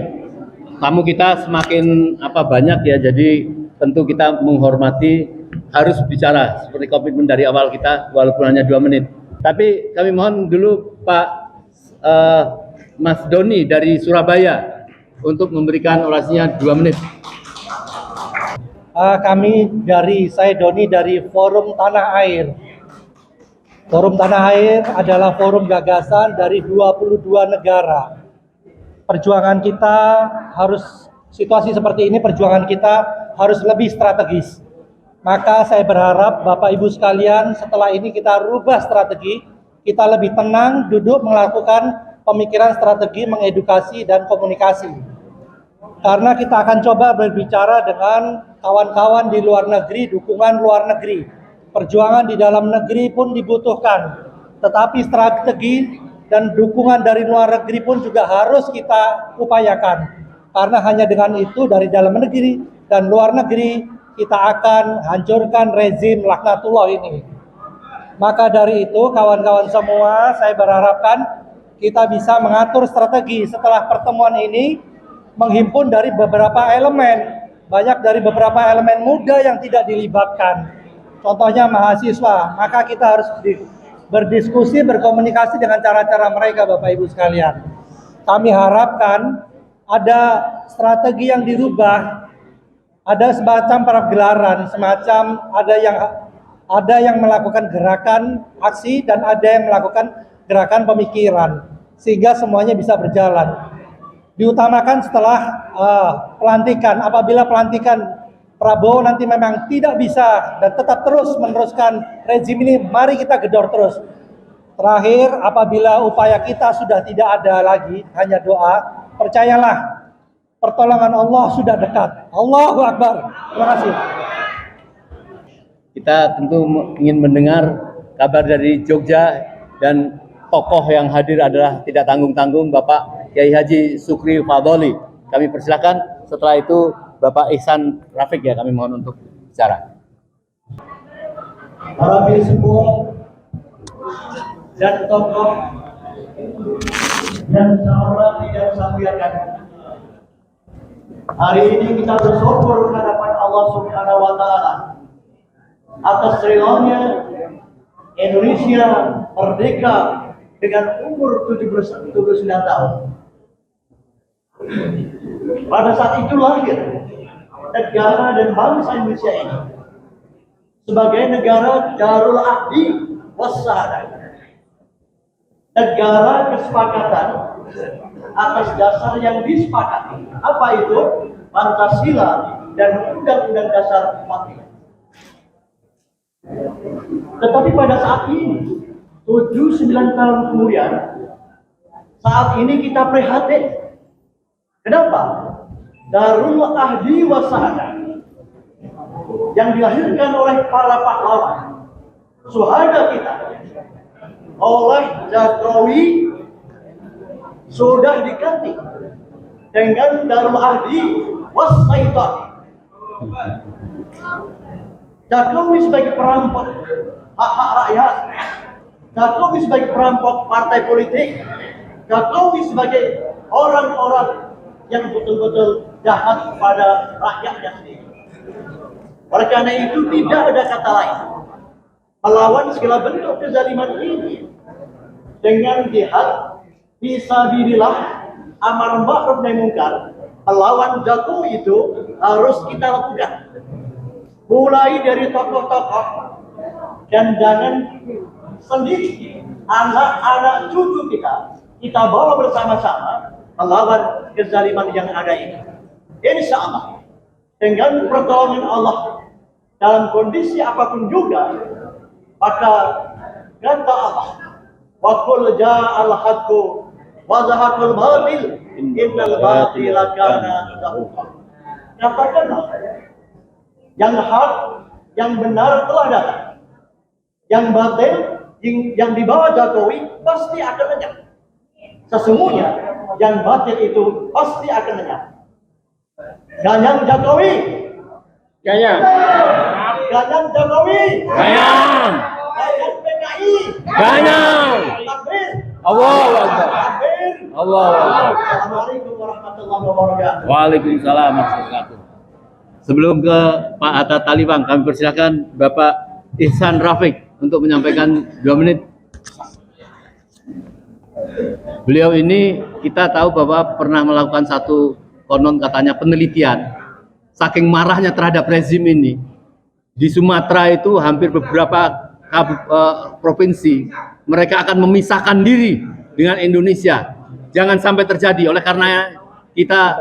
S13: tamu kita semakin banyak ya, jadi tentu kita menghormati, harus bicara seperti komitmen dari awal kita walaupun hanya 2 menit. Tapi kami mohon dulu Pak Mas Doni dari Surabaya untuk memberikan orasinya 2 menit.
S15: Saya Doni dari Forum Tanah Air. Forum Tanah Air adalah forum gagasan dari 22 negara. Perjuangan kita situasi seperti ini, perjuangan kita harus lebih strategis. Maka saya berharap Bapak Ibu sekalian, setelah ini kita rubah strategi, kita lebih tenang, duduk melakukan pemikiran strategi, mengedukasi dan komunikasi. Karena kita akan coba berbicara dengan kawan-kawan di luar negeri, dukungan luar negeri. Perjuangan di dalam negeri pun dibutuhkan, tetapi strategi dan dukungan dari luar negeri pun juga harus kita upayakan. Karena hanya dengan itu dari dalam negeri dan luar negeri kita akan hancurkan rezim laknatullah ini. Maka dari itu kawan-kawan semua, saya berharapkan kita bisa mengatur strategi setelah pertemuan ini, menghimpun dari beberapa elemen, banyak dari beberapa elemen muda yang tidak dilibatkan. Contohnya mahasiswa, maka kita harus berdiskusi, berkomunikasi dengan cara-cara mereka, Bapak Ibu sekalian. Kami harapkan ada strategi yang dirubah, ada semacam pergelaran, semacam ada yang melakukan gerakan aksi dan ada yang melakukan gerakan pemikiran, sehingga semuanya bisa berjalan. Diutamakan setelah pelantikan, apabila pelantikan Prabowo nanti memang tidak bisa dan tetap terus meneruskan rezim ini, mari kita gedor terus. Terakhir, apabila upaya kita sudah tidak ada lagi, hanya doa, percayalah, pertolongan Allah sudah dekat. Allahu Akbar. Terima kasih.
S13: Kita tentu ingin mendengar kabar dari Jogja, dan tokoh yang hadir adalah tidak tanggung-tanggung Bapak Kiai Haji Sukri Fadoli. Kami persilakan. Setelah itu Bapak Ihsan Rafiq ya, kami mohon untuk bicara.
S15: Para filsuf dan tokoh yang terhormat dan saya muliakan, hari ini kita bersyukur di hadapan Allah Subhanahu wa Ta'ala atas reolnya Indonesia merdeka dengan umur 79 tahun. Pada saat itu lahir negara dan bangsa Indonesia ini sebagai negara Darul Ahdi Wassahadah, negara kesepakatan atas dasar yang disepakati. Apa itu? Pancasila dan Undang-Undang Dasar 45. Tetapi pada saat ini, 79 tahun kemudian, saat ini kita prihatin. Kenapa? Darul Ahdi Wassahadah yang dilahirkan oleh para pahlawan, syuhada kita, oleh Jokowi sudah diganti dengan Darul Ahdi Wassahadah. Jokowi sebagai perampok hak-hak rakyat, Jokowi sebagai perampok partai politik, Jokowi sebagai orang-orang yang betul-betul jahat kepada rakyatnya sendiri. Oleh karena itu tidak ada kata lain melawan segala bentuk kezaliman ini dengan jihad fisabilillah, amar ma'ruf nahi munkar. Melawan Jokowi itu harus kita lakukan, mulai dari tokoh-tokoh, dan jangan sendiri, anak-anak cucu kita bawa bersama-sama melawan kezaliman yang ada ini. Insya Allah dengan pertolongan Allah dalam kondisi apapun juga, maka kata Allah, wa qul ja'al haqqu wa zahaqal batil innal batila kana zahuqa. Katakanlah, yang hak, yang benar telah datang, yang batil, yang dibawa Jokowi pasti akan lenyap. Sesungguhnya yang batil itu pasti akan lenyap. Ganyang Jokowi, ganyang. Ganyang Jokowi, ganyang. Ganyang PKI,
S13: Banyak. Allahu Akbar. Allahu Akbar.
S10: Assalamualaikum warahmatullahi wabarakatuh.
S13: Waalaikumsalam warahmatullahi wabarakatuh. Sebelum ke Pak Hatta Taliwang, kami persilakan Bapak Ihsan Rafiq untuk menyampaikan 2 menit. Beliau ini kita tahu bahwa pernah melakukan satu konon katanya penelitian. Saking marahnya terhadap rezim ini, di Sumatera itu hampir beberapa provinsi mereka akan memisahkan diri dengan Indonesia. Jangan sampai terjadi. Oleh karena kita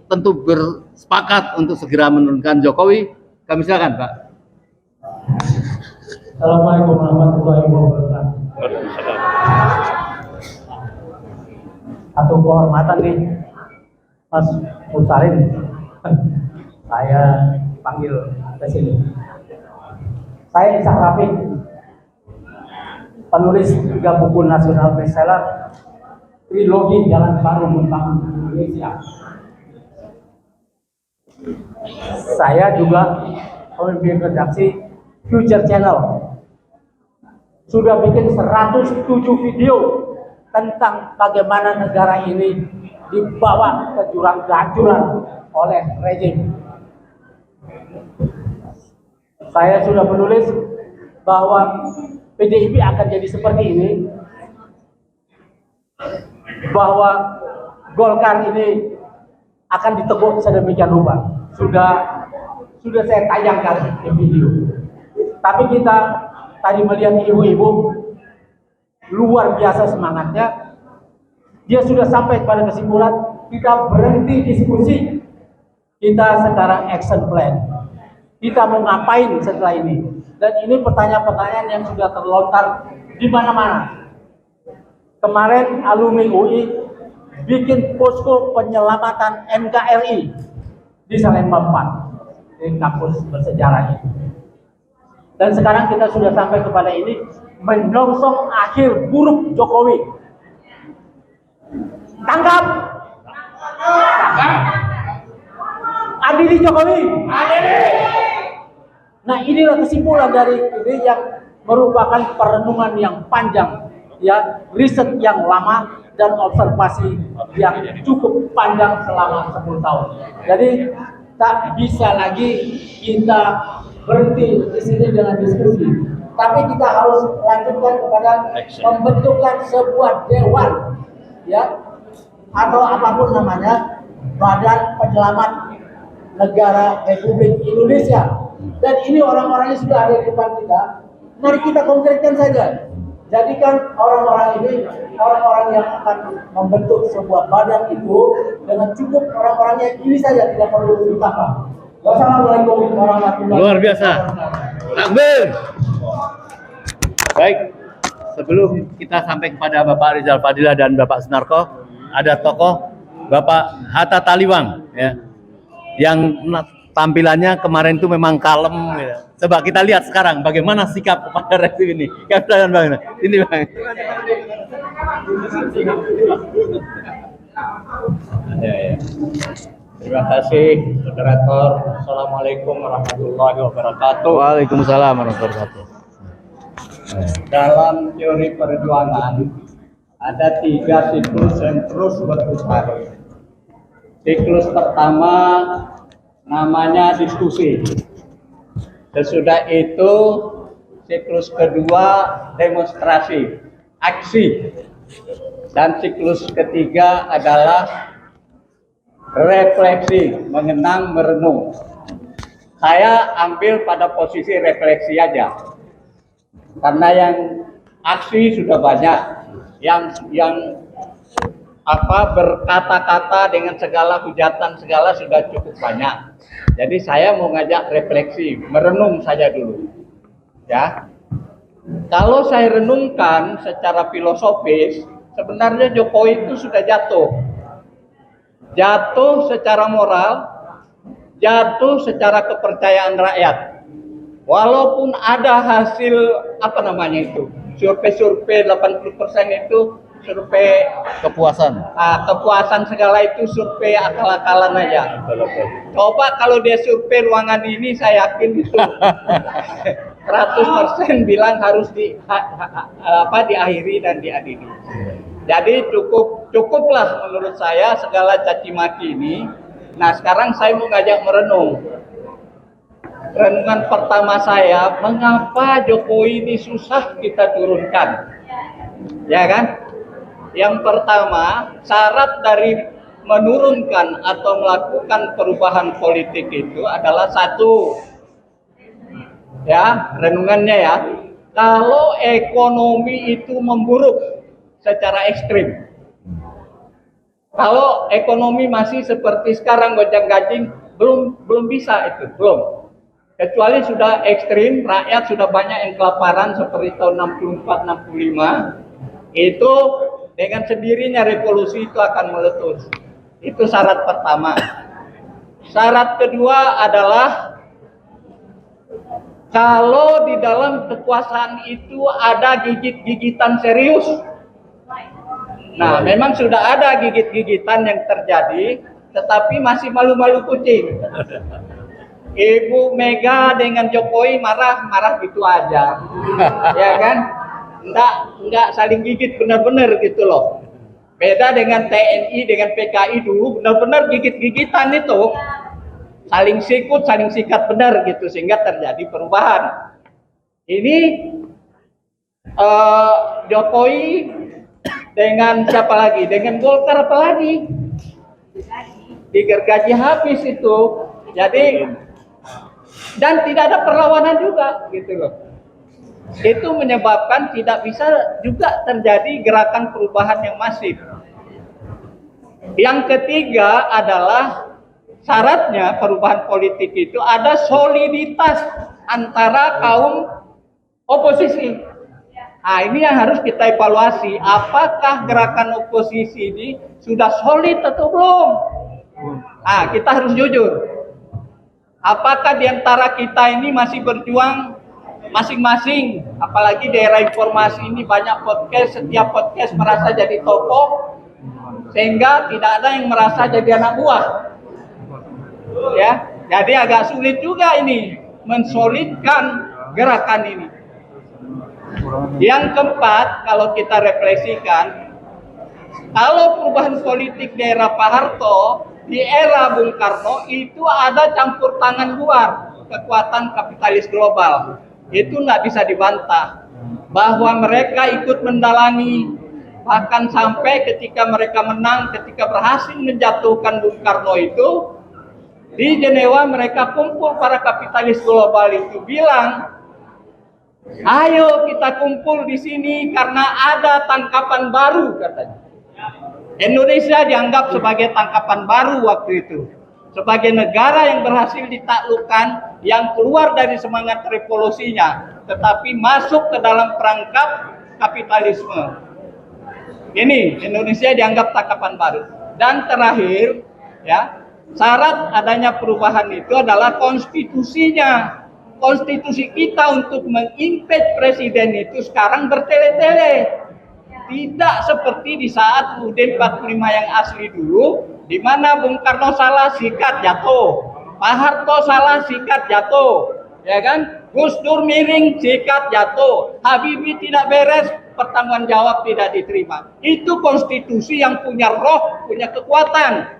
S13: tentu bersepakat untuk segera menurunkan Jokowi. Kami silakan, Pak.
S15: Assalamualaikum warahmatullahi wabarakatuh. Satu kehormatan nih, Mas Musarin. Saya panggil ke sini. Saya Ihsan Rafiq, penulis 3 buku nasional bestseller, trilogi Jalan Baru Membangun Indonesia. Saya juga pemimpin redaksi Future Channel. Sudah bikin 107 video tentang bagaimana negara ini dibawa ke jurang kehancuran oleh rezim. Saya sudah menulis bahwa PDIP akan jadi seperti ini, bahwa Golkar ini akan diteguk sedemikian rupa. Sudah saya tayangkan di video. Tapi kita tadi melihat ibu-ibu luar biasa semangatnya. Dia sudah sampai pada kesimpulan kita berhenti diskusi, kita sekarang action plan. Kita mau ngapain setelah ini? Dan ini pertanyaan-pertanyaan yang sudah terlontar di mana-mana. Kemarin alumni UI bikin posko penyelamatan NKRI di Salemba 4, di kampus bersejarah ini. Dan sekarang kita sudah sampai kepada ini, menyongsong akhir buruk Jokowi. Tangkap! Adili Jokowi! Adili! Nah, inilah kesimpulan dari ini yang merupakan perenungan yang panjang, ya, riset yang lama dan observasi yang cukup panjang selama 10 tahun. Jadi tak bisa lagi kita berhenti di sini dengan diskusi, tapi kita harus lanjutkan kepada pembentukan sebuah dewan, ya, atau apapun namanya, Badan Penyelamat Negara Republik Indonesia. Dan ini orang-orangnya sudah ada di depan kita. Mari kita konkretkan saja. Jadikan orang-orang ini orang-orang yang akan membentuk sebuah badan itu dengan cukup orang-orangnya ini saja, tidak perlu ditambah. Wassalamualaikum warahmatullahi wabarakatuh.
S13: Luar biasa. Takbir. Baik, sebelum kita sampai kepada Bapak Rizal Fadilah dan Bapak Sunarko, ada tokoh Bapak Hatta Taliwang, ya, yang tampilannya kemarin itu memang kalem, ya. Coba kita lihat sekarang bagaimana sikap kepada rezim ini. Kasihan Bang. Ini Bang.
S16: Ya. Terima kasih moderator. Assalamualaikum warahmatullahi wabarakatuh.
S13: Waalaikumsalam warahmatullahi wabarakatuh.
S16: Dalam teori perjuangan ada 3 siklus yang terus berputar. Siklus pertama namanya diskusi. Sesudah itu siklus kedua demonstrasi, aksi. Dan siklus ketiga adalah refleksi, mengenang, merenung. Saya ambil pada posisi refleksi aja. Karena yang aksi sudah banyak, yang berkata-kata dengan segala hujatan segala sudah cukup banyak. Jadi saya mau ngajak refleksi, merenung saja dulu. Ya. Kalau saya renungkan secara filosofis, sebenarnya Jokowi itu sudah jatuh. Jatuh secara moral, jatuh secara kepercayaan rakyat. Walaupun ada hasil survei 80% itu survei
S13: kepuasan.
S16: Kepuasan segala itu survei akal-akalan aja. Coba kalau dia survei ruangan ini, saya yakin itu 100% bilang harus diakhiri dan diadili. Jadi cukuplah menurut saya segala caci maki ini. Nah, sekarang saya mau ngajak merenung. Renungan pertama saya, mengapa Jokowi ini susah kita turunkan? Ya kan? Yang pertama, syarat dari menurunkan atau melakukan perubahan politik itu adalah satu, ya, renungannya ya, kalau ekonomi itu memburuk secara ekstrim. Kalau ekonomi masih seperti sekarang gonjang-ganjing, belum bisa itu, belum. Kecuali sudah ekstrim, rakyat sudah banyak yang kelaparan seperti tahun 64-65, itu dengan sendirinya revolusi itu akan meletus. Itu syarat pertama. Syarat kedua adalah kalau di dalam kekuasaan itu ada gigit-gigitan serius. Nah, memang sudah ada gigit-gigitan yang terjadi, tetapi masih malu-malu kucing. Ibu Mega dengan Jokowi marah gitu aja, ya kan? Enggak saling gigit benar-benar gitu loh. Beda dengan TNI dengan PKI dulu benar-benar gigit-gigitan itu, saling sikut, saling sikat benar gitu sehingga terjadi perubahan. Ini Jokowi dengan siapa lagi? Dengan Golkar apa lagi? Digergaji habis itu. Jadi dan tidak ada perlawanan juga gitu loh. Itu menyebabkan tidak bisa juga terjadi gerakan perubahan yang masif. Yang ketiga adalah syaratnya perubahan politik itu ada soliditas antara kaum oposisi. Nah, ini yang harus kita evaluasi. Apakah gerakan oposisi ini sudah solid atau belum? Nah, kita harus jujur. Apakah di antara kita ini masih berjuang masing-masing, apalagi daerah informasi ini banyak podcast, setiap podcast merasa jadi tokoh, sehingga tidak ada yang merasa jadi anak buah. Ya, jadi agak sulit juga ini mensolidkan gerakan ini. Yang keempat, kalau kita refleksikan, kalau perubahan politik di era Pak Harto, di era Bung Karno itu ada campur tangan luar kekuatan kapitalis global. Itu nggak bisa dibantah bahwa mereka ikut mendalangi, bahkan sampai ketika mereka menang, ketika berhasil menjatuhkan Bung Karno itu di Jenewa, mereka kumpul para kapitalis global itu bilang, ayo kita kumpul di sini karena ada tangkapan baru, katanya. Indonesia dianggap sebagai tangkapan baru waktu itu, sebagai negara yang berhasil ditaklukkan, yang keluar dari semangat revolusinya, tetapi masuk ke dalam perangkap kapitalisme. Ini Indonesia dianggap tangkapan baru. Dan terakhir, ya, syarat adanya perubahan itu adalah konstitusinya. Konstitusi kita untuk mengimpeach presiden itu sekarang bertele-tele. Tidak seperti di saat UUD 45 yang asli dulu, di mana Bung Karno salah sikat jatuh, Pak Harto salah sikat jatuh, ya kan? Gus Dur miring sikat jatuh, Habibie tidak beres, pertanggung jawab tidak diterima. Itu konstitusi yang punya roh, punya kekuatan.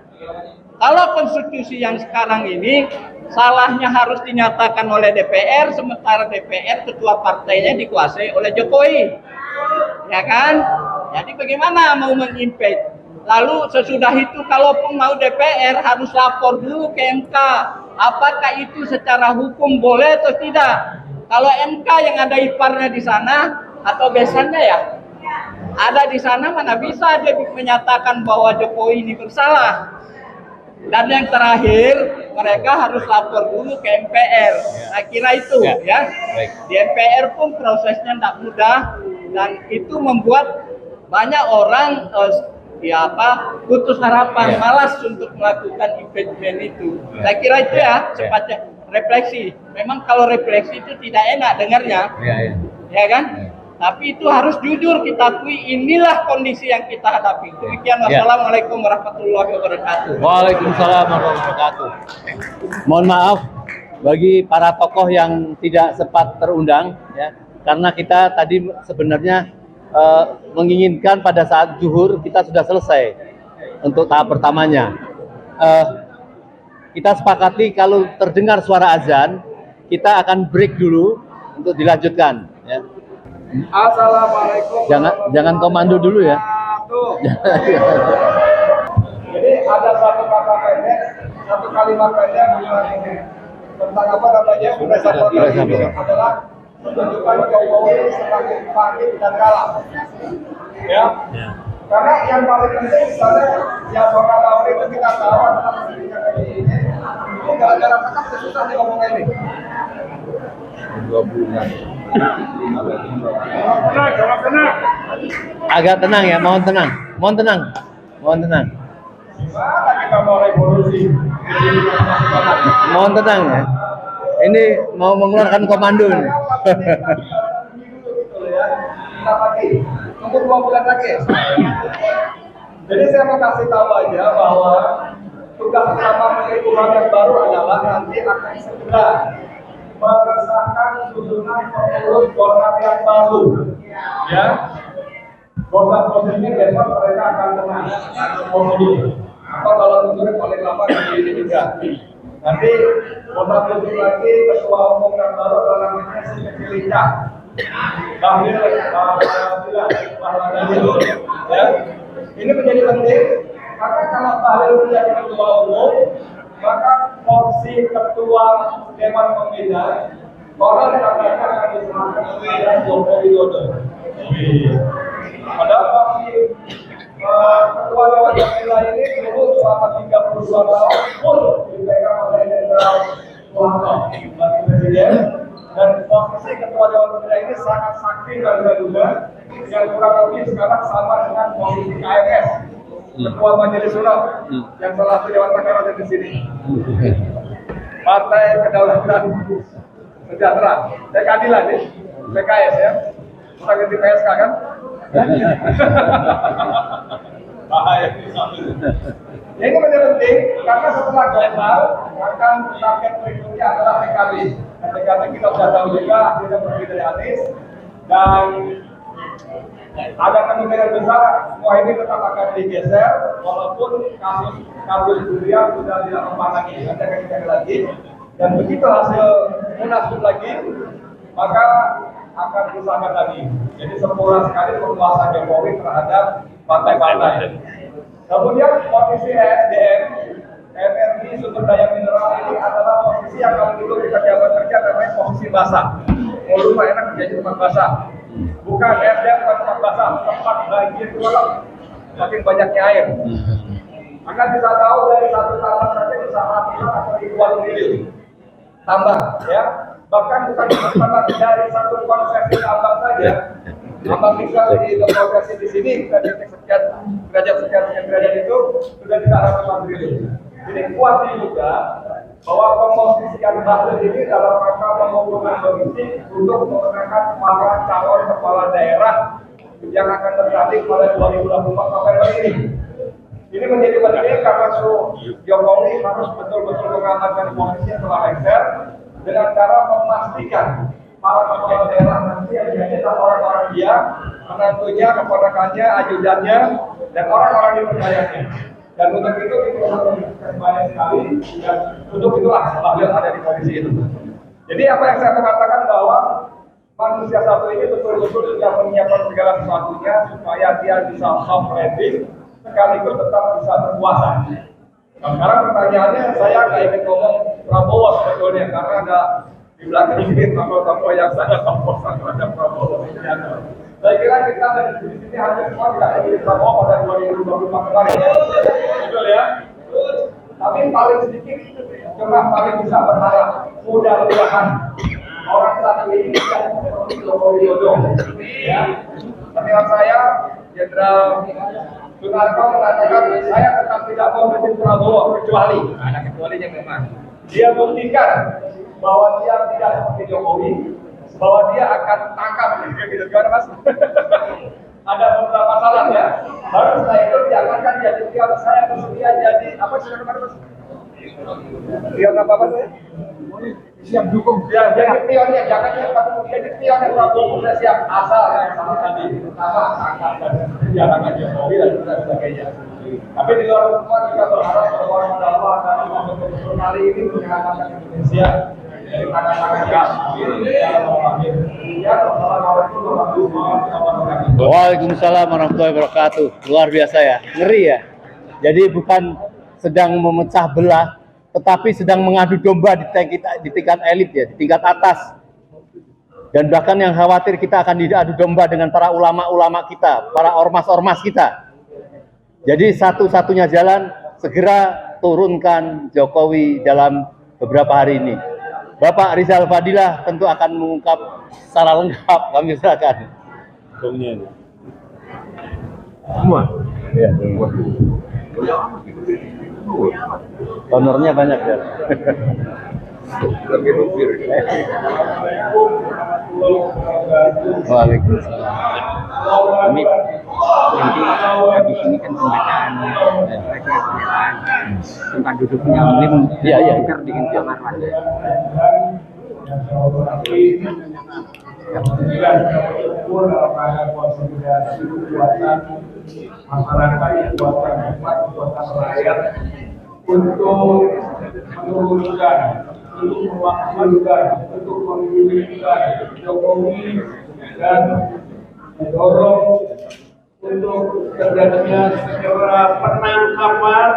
S16: Kalau konstitusi yang sekarang ini salahnya harus dinyatakan oleh DPR, sementara DPR ketua partainya dikuasai oleh Jokowi, ya kan? Jadi bagaimana mau mengimpeach? Lalu sesudah itu kalaupun mau DPR harus lapor dulu ke MK. Apakah itu secara hukum boleh atau tidak? Kalau MK yang ada iparnya di sana atau besannya ya ada di sana, mana bisa dia menyatakan bahwa Jokowi ini bersalah. Dan yang terakhir, mereka harus lapor dulu ke MPR. Saya kira itu ya. Di MPR pun prosesnya tidak mudah dan itu membuat banyak orang putus harapan, malas untuk melakukan impeachment itu. Saya kira itu ya, cepatnya refleksi. Memang kalau refleksi itu tidak enak dengarnya, ya kan? Tapi itu harus jujur kita akui, inilah kondisi yang kita hadapi. Demikian, wassalamualaikum warahmatullahi wabarakatuh.
S13: Waalaikumsalam warahmatullahi wabarakatuh. Mohon maaf, bagi para tokoh yang tidak sempat terundang, ya, karena kita tadi sebenarnya menginginkan pada saat zuhur kita sudah selesai untuk tahap pertamanya. Kita sepakati kalau terdengar suara azan, kita akan break dulu untuk dilanjutkan. Ya.
S8: Assalamualaikum.
S13: Jangan komando dulu ya.
S8: Jadi ada satu kata pendek, satu kalimat pendek tentang apa namanya reshuffle ini adalah menunjukkan Jokowi semakin panik dan kalah. Ya. Karena yang paling penting misalnya yang orang lawan itu kita tahu adalah pendidikan ini. Itu gara-gara kakak susah diomong ini. 2 bulan.
S13: Agak tenang ya, mohon tenang.
S8: Gimana kita mau revolusi?
S13: Mohon tenang ya. Ini mau mengeluarkan komando nih.
S8: Kita lagi, tunggu 2 bulan lagi. Jadi saya mau kasih tahu aja bahwa tugas utama Menteri Keuangan yang baru adalah nanti akan segera mengesahkan susunan pengurus golkar yang baru. Ya, golkar ini besok mereka akan tenang pemilu. Atau kalau tentunya paling lama ini juga. Nanti golkar lagi ketua umum yang baru adalah namanya Siti Lita. Ya, ini menjadi penting karena kalau Bahlil menjadi ketua umum, maka porsi ketua Dewan Pembina orang katanya akan diserahkan kepada Joko Widodo. Padahal porsi ketua Dewan Pembina ini dulu selama 32 tahun full dipegang oleh Jenderal Soeharto sebagai presiden. Dan posisi ketua Dewan Pembina ini sangat sakti dan juga yang kurang lebih sekarang sama dengan posisi KMS, ketua Majelis Suro yang salah satu Dewan Pakar ada di sini. Partai Kedaulatan Sejahtera, keadilan nih, PKS ya, kita ganti PSK kan? Bahaya. Ini menjadi penting karena setelah Golkar akan target berikutnya adalah PKB. PKB kita sudah tahu juga tidak pergi dari Anies dan ada kemungkinan besar semua ini tetap akan digeser walaupun kasus Durian sudah tidak mempan lagi, nanti akan dicari lagi dan begitu hasil munaslup lagi maka akan disahkan lagi. Jadi sempurna sekali penguasaan Jokowi terhadap partai-partai. Kemudian posisi ESDM, energi sumber daya mineral ini adalah posisi yang kalau dulu kita jabat kerja namanya posisi basah. Mau rumah enak kerja di tempat basah. Bukan ESDM bukan tempat basah, tempat banjir kalau makin banyaknya air. Maka bisa tahu dari satu tambang saja bisa ratusan atau ribuan triliun tambang, ya. Bahkan bukan tambang dari satu konsesi tambang saja. Tambang nikel di lokasi di sini derajat itu sudah tidak ratusan triliun. Jadi kuat juga bahwa pemosisian Bahlil ini dalam rangka mengumpulkan logistik untuk memenangkan para calon kepala daerah yang akan terjadi pada 2024 November ini. Ini menjadi penting karena Jokowi harus betul-betul mengamankan posisi setelah lengser dengan cara memastikan para kepala daerah nanti yang menjadi orang-orang dia, menantunya, keponakannya, ajudannya, dan orang-orang di wilayahnya. Dan untuk itu banyak sekali dan untuk itulah Bahlil ada di posisi itu. Jadi apa yang saya mengatakan bahwa manusia satu ini betul-betul sudah menyiapkan segala sesuatunya supaya dia bisa soft landing sekaligus tetap bisa berkuasa. Nah, sekarang pertanyaannya saya nggak ingin ngomong Prabowo sebetulnya karena ada di belakang ini tokoh-tokoh yang sangat oposan terhadap Prabowo. Saya kira kita dari sini hanya semua tidak memilih Prabowo pada 2024 kemarin. Betul ya? Tapi paling sedikit cuma paling bisa berharap mudah-mudahan orang satu ini tidak seperti Joko Widodo. Ya. Menurut saya Jenderal Soeharto mengatakan saya tetap tidak mau mendukung Prabowo kecuali ada kecualinya memang dia buktikan bahwa dia tidak seperti Jokowi, bahwa dia akan tangkap gitu gimana Mas? Ada beberapa syarat ya. Baru setelah itu diangkatkan jadi saya bersedia jadi apa sih namanya Mas? Dia apa saya? siap dukung. Ya, jadi pionir, jangan cepat jadi pionir Prabowo sudah siap asal sama tadi, sama angkat dan jangan aja Jokowi dan sebagainya. Tapi di luar semua kita berharap bahwa Allah akan membentuk kali ini menyelamatkan Indonesia dari tangan-tangan
S13: Waalaikumsalam warahmatullahi wabarakatuh. Luar biasa ya, ngeri ya. Jadi bukan sedang memecah belah, tetapi sedang mengadu domba di tingkat elit ya, di tingkat atas. Dan bahkan yang khawatir kita akan diadu domba dengan para ulama-ulama kita, para ormas-ormas kita. Jadi satu-satunya jalan segera turunkan Jokowi dalam beberapa hari ini. Bapak Rizal Fadilah tentu akan mengungkap secara lengkap, kami silakan. Semua? Ya, honornya banyak ya. Waalaikumsalam.
S17: Ini nanti habis ini kan pembacaan tempat duduknya Muslim.
S13: Iya.
S17: Kita bikin kamar aja.
S8: Masyarakat yang buatan umat, buatan rakyat untuk meluruskan, untuk memakmurkan, untuk memilihkan Jokowi dan mendorong untuk terjadinya segera penangkapan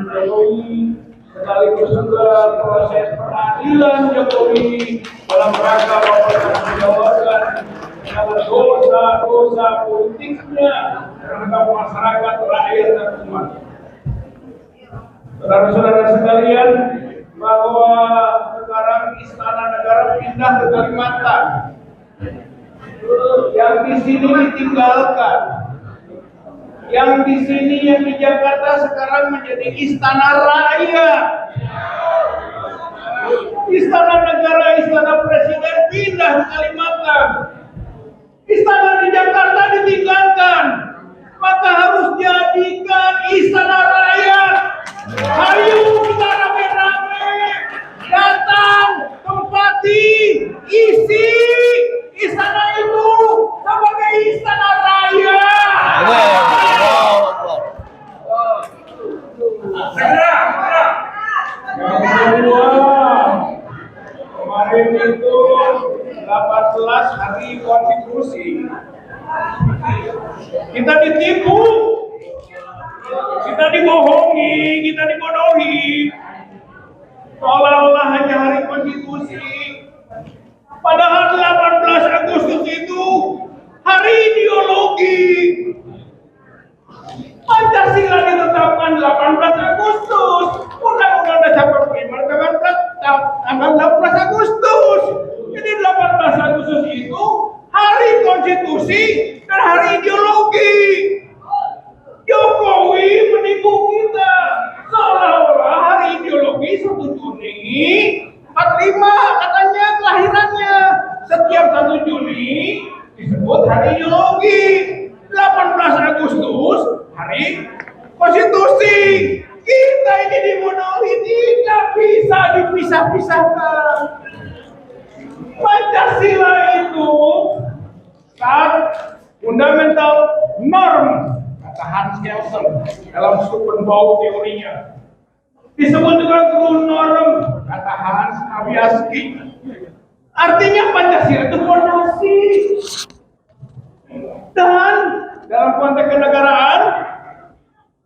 S8: Jokowi sekaligus juga proses peradilan Jokowi dalam rangka mempertanggungjawabkan dosa-dosa politiknya terhadap masyarakat, rakyat dan umat. Saudara-saudara sekalian, bahwa sekarang istana negara pindah ke Kalimantan, yang di sini ditinggalkan, yang di sini yang di Jakarta sekarang menjadi istana rakyat. Istana negara, istana presiden pindah ke Kalimantan. Istana di Jakarta ditinggalkan, maka harus jadikan istana rakyat. Ayo kita rame-rame datang, tempati, isi istana itu sebagai istana rakyat. Segera. Kemarin itu 18 hari konstitusi kita ditipu, kita dibohongi, kita dibodohi seolah-olah hanya hari konstitusi, padahal 18 Agustus itu hari ideologi. Pancasila ditetapkan 18 Agustus, Undang-Undang Dasar 45 tanggal 18 Agustus. Jadi 18 Agustus itu hari konstitusi dan hari ideologi. Jokowi menipu kita seolah-olah hari ideologi 1 Juni 45 katanya kelahirannya. Setiap 1 Juni disebut hari ideologi. 18 Agustus hari konstitusi. Kita ini dibodohi, tidak bisa dipisah-pisahkan. Pancasila itu fundamental norm, kata Hans Kelsen dalam Schopenhauer teorinya. Disebut juga true norm, kata Hans Kaviaski. Artinya Pancasila itu fondasi. Dan dalam konteks kenegaraan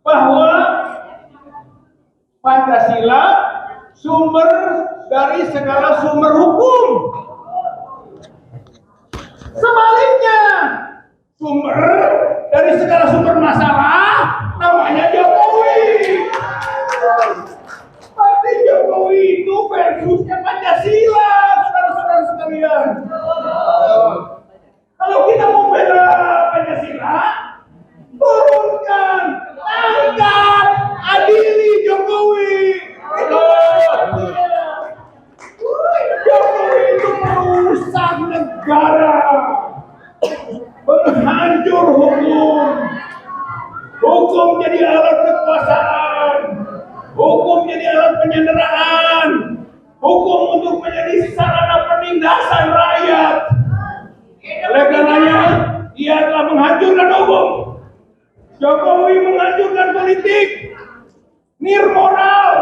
S8: bahwa Pancasila sumber dari segala sumber hukum. Sebaliknya, sumber dari segala sumber masalah namanya Jokowi. Pasti Jokowi itu versusnya Pancasila, saudara-saudara sekalian. Kalau kita mau bela Pancasila, turunkan, angkat, adili Jokowi. Jokowi itu merusak negara, menghancur hukum. Hukum jadi alat kekuasaan, hukum jadi alat penyanderaan, hukum
S18: untuk menjadi sarana penindasan rakyat. Oleh karenanya, ia telah menghancurkan hukum. Jokowi menghancurkan politik, nirmoral,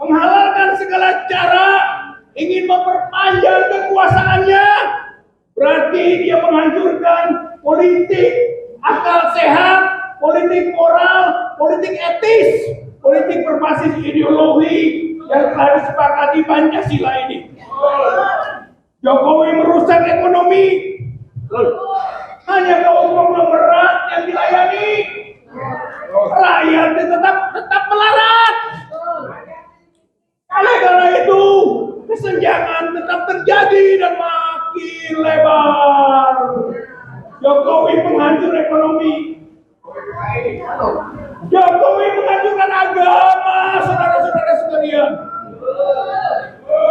S18: menghalalkan segala cara, ingin memperpanjang kekuasaannya. Berarti dia menghancurkan politik akal sehat, politik moral, politik etis, politik berbasis ideologi yang telah disepakati Pancasila ini. Jokowi merusak ekonomi, hanya kaum konglomerat yang dilayani, rakyat tetap melarat. Oleh karena itu, kesenjangan tetap terjadi dan makin lebar. Jokowi menghancur ekonomi, Jokowi menghancurkan agama, saudara-saudara sekalian.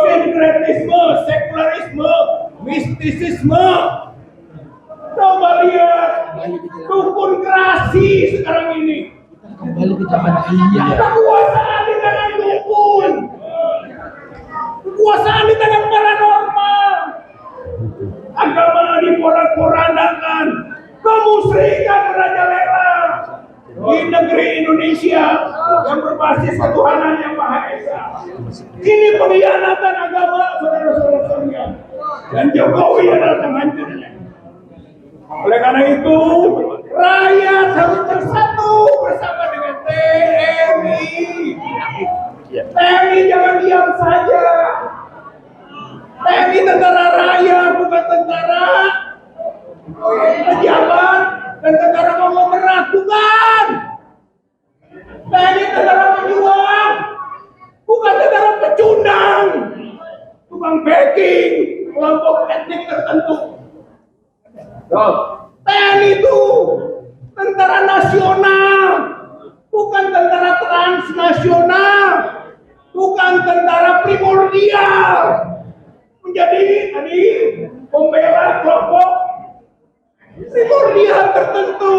S18: Sinkretisme, sekularisme, mistisisme. Coba lihat dukun kerasi sekarang ini.
S19: Kembali ke zaman jahiliyah.
S18: Kekuasaan di tangan dukun, kekuasaan di tangan paranormal, agama diporak-porandakan, kemusyrikan merajalela di negeri Indonesia yang berbasis ketuhanan yang Maha Esa. Ini pengkhianatan agama, saudara-saudara sekalian, dan Jokowi adalah penghancurnya. Oleh karena itu, rakyat harus bersatu bersama dengan TNI. TNI jangan diam saja. TNI tentara rakyat, bukan tentara pejabat dan tentara konglomerat, bukan. TNI tentara pejuang, bukan tentara pecundang, tukang backing kelompok etnik tertentu. TNI itu tentara nasional, bukan tentara transnasional, bukan tentara primordial. Menjadi tadi pembela kelompok primordial tertentu.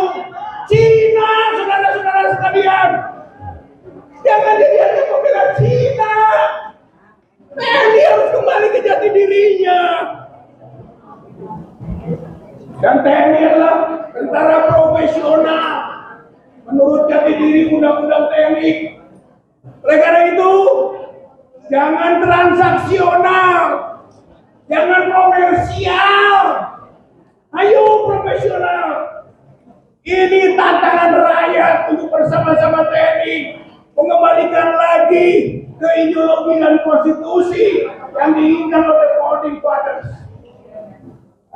S18: Cina, saudara-saudara sekalian, jangan jadi hanya pembela Cina. TNI harus kembali ke jati dirinya. Dan TNI adalah tentara profesional menurut jati diri undang-undang TNI. Oleh karena itu, jangan transaksional, jangan komersial, ayo profesional. Ini tantangan rakyat untuk bersama-sama TNI mengembalikan lagi ke ideologi dan konstitusi yang diinginkan oleh founding fathers.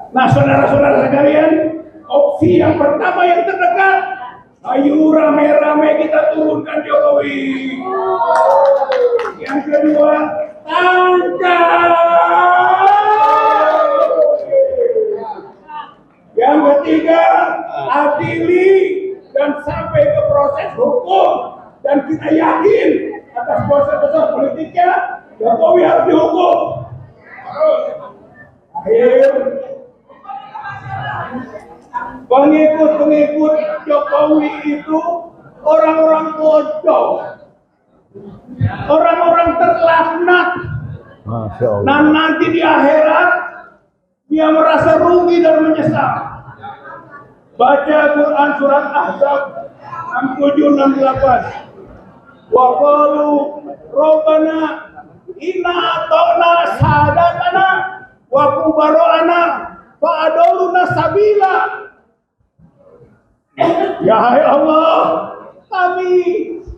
S18: Nah, saudara-saudara sekalian, opsi yang pertama yang terdekat, ayo rame-rame kita turunkan Jokowi. Yang kedua, tangkap. Yang ketiga, adili dan sampai ke proses hukum. Dan kita yakin atas proses politiknya, Jokowi harus dihukum. Akhir, pengikut-pengikut Jokowi itu orang-orang bodoh, orang-orang terlaknat. Nah, nanti di akhirat dia merasa rugi dan menyesal. Baca Quran surat Ahzab 67-68. Wa qalu rabbana inna ata'na sadatana wa kubara'ana fa'adoluna sabila. Ya hai Allah, kami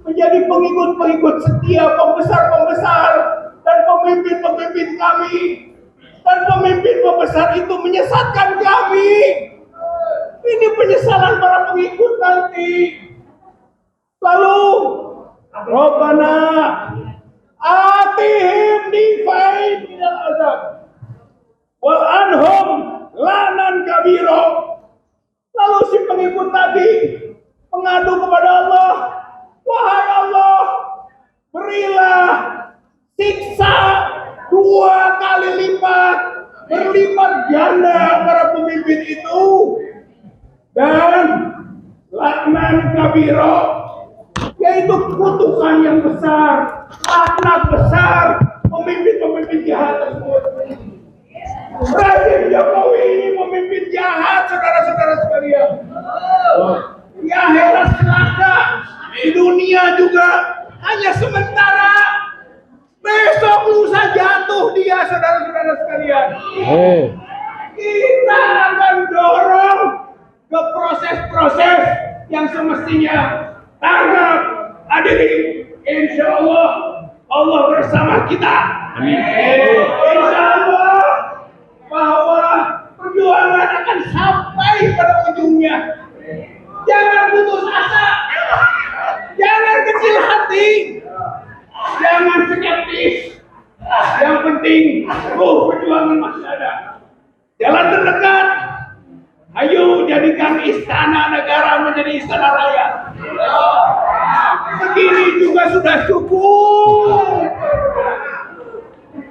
S18: menjadi pengikut-pengikut setia pembesar-pembesar dan pemimpin-pemimpin kami, dan pemimpin pembesar itu menyesatkan kami. Ini penyesalan para pengikut nanti. Lalu Rabbana atihim difaid minal azab wal anhum lanan kabiro. Lalu si pengikut tadi mengadu kepada Allah, wahai Allah, berilah siksa 2 kali lipat, berlipat ganda para pemimpin itu, dan laknan kabiro, yaitu kutukan yang besar, laknat besar, pemimpin-pemimpin jahat tersebut. Rezim Jokowi ini memimpin jahat, saudara-saudara sekalian. Ya heran celaka, di dunia juga hanya sementara. Besok lusa jatuh dia, saudara-saudara sekalian. Kita akan dorong ke proses-proses yang semestinya. Tanggap, adili, insya Allah, Allah bersama kita. Insya Allah bahwa perjuangan akan sampai pada ujungnya. Jangan putus asa, jangan kecil hati, jangan skeptis. Yang penting, perjuangan masih ada. Jalan terdekat, ayo jadikan istana negara menjadi istana rakyat. Begini juga sudah cukup.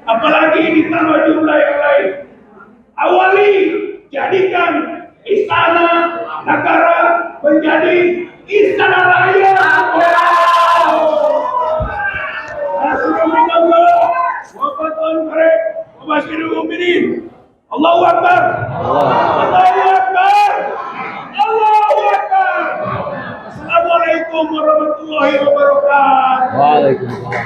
S18: Apalagi ditambah jumlah yang lain. Awali, jadikan istana negara menjadi istana rakyat. Allahu Akbar. Allahu Akbar. Allahu Akbar. Assalamualaikum warahmatullahi wabarakatuh.
S13: Waalaikumsalam.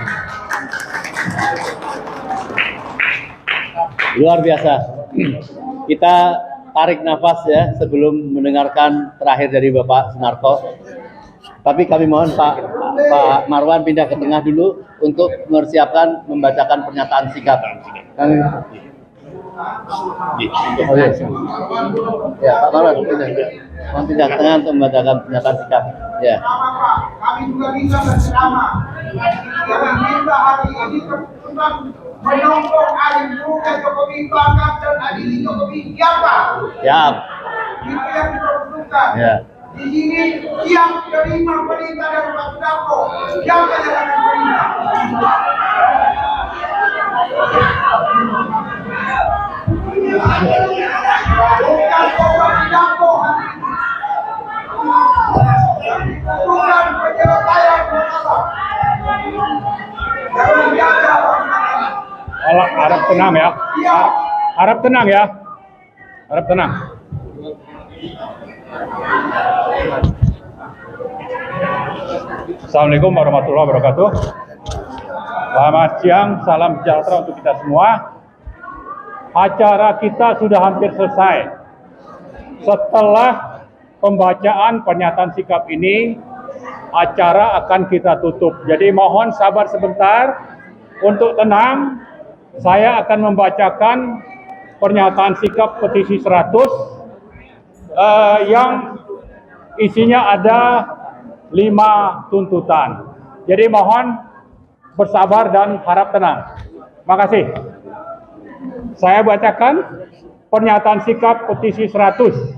S13: Luar biasa. Kita tarik nafas ya sebelum mendengarkan terakhir dari Bapak Sunarko. Tapi kami mohon Pak Marwan pindah ke tengah dulu untuk mempersiapkan membacakan pernyataan sikap. Kami ya Pak Marwan pindah ke tengah untuk membacakan pernyataan sikap. Ya.
S2: Kami juga bisa bersama. Jangan kita hari ini terus menongkrong Alim Muka Jokowi Bangkap dan adili Jokowi siapa?
S13: Siap.
S2: Itu yang kita butuhkan.
S13: Ya.
S2: Di sini siap terima perintah dari Pak Sunarko. Siapa yang akan perintah? Bukan Pak Sunarko. Bukan penyelesaian masalah. Jangan jaga.
S5: Harap tenang ya. Harap tenang ya. Harap tenang. Assalamualaikum warahmatullahi wabarakatuh. Selamat siang, salam sejahtera untuk kita semua. Acara kita sudah hampir selesai. Setelah pembacaan pernyataan sikap ini, acara akan kita tutup. Jadi mohon sabar sebentar. Untuk tenang, saya akan membacakan pernyataan sikap petisi 100 yang isinya ada 5 tuntutan. Jadi mohon bersabar dan harap tenang. Makasih. Saya bacakan pernyataan sikap petisi 100.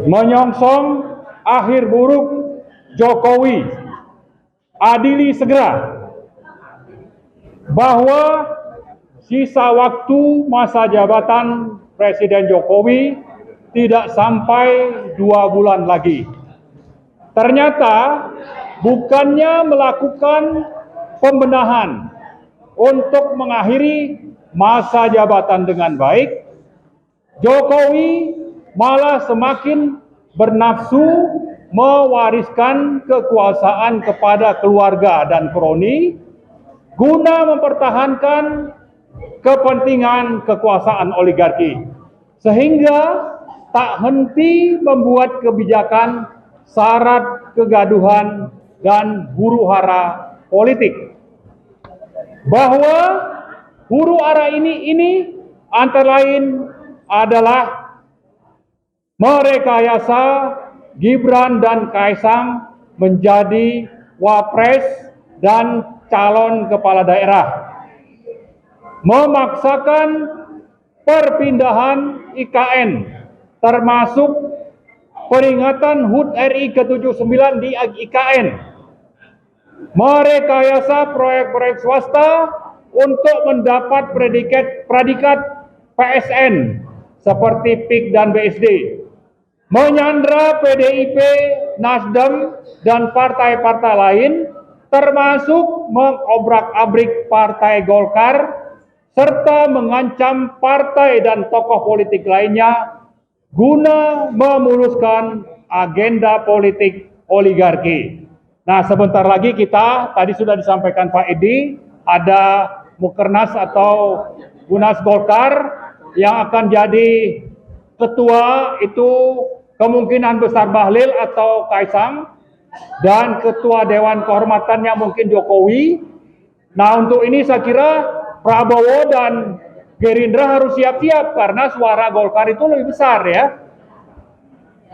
S5: Menyongsong akhir buruk Jokowi, adili segera bahwa sisa waktu masa jabatan Presiden Jokowi tidak sampai 2 bulan lagi. Ternyata bukannya melakukan pembenahan untuk mengakhiri masa jabatan dengan baik, Jokowi malah semakin bernafsu mewariskan kekuasaan kepada keluarga dan kroni guna mempertahankan kepentingan kekuasaan oligarki, sehingga tak henti membuat kebijakan syarat kegaduhan dan huru-hara politik. Bahwa huru-hara ini antara lain adalah merekayasa Gibran dan Kaisang menjadi wapres dan calon kepala daerah, memaksakan perpindahan IKN termasuk peringatan HUT RI ke-79 di IKN, merekayasa proyek-proyek swasta untuk mendapat predikat PSN seperti PIK dan BSD, menyandra PDIP, Nasdem, dan partai-partai lain, termasuk mengobrak-abrik Partai Golkar, serta mengancam partai dan tokoh politik lainnya guna memuluskan agenda politik oligarki. Nah, sebentar lagi kita, tadi sudah disampaikan Pak Edi, ada Mukernas atau Munas Golkar yang akan jadi ketua itu kemungkinan besar Bahlil atau Kaisang, dan ketua Dewan Kehormatannya mungkin Jokowi. Nah, untuk ini saya kira Prabowo dan Gerindra harus siap-siap karena suara Golkar itu lebih besar ya.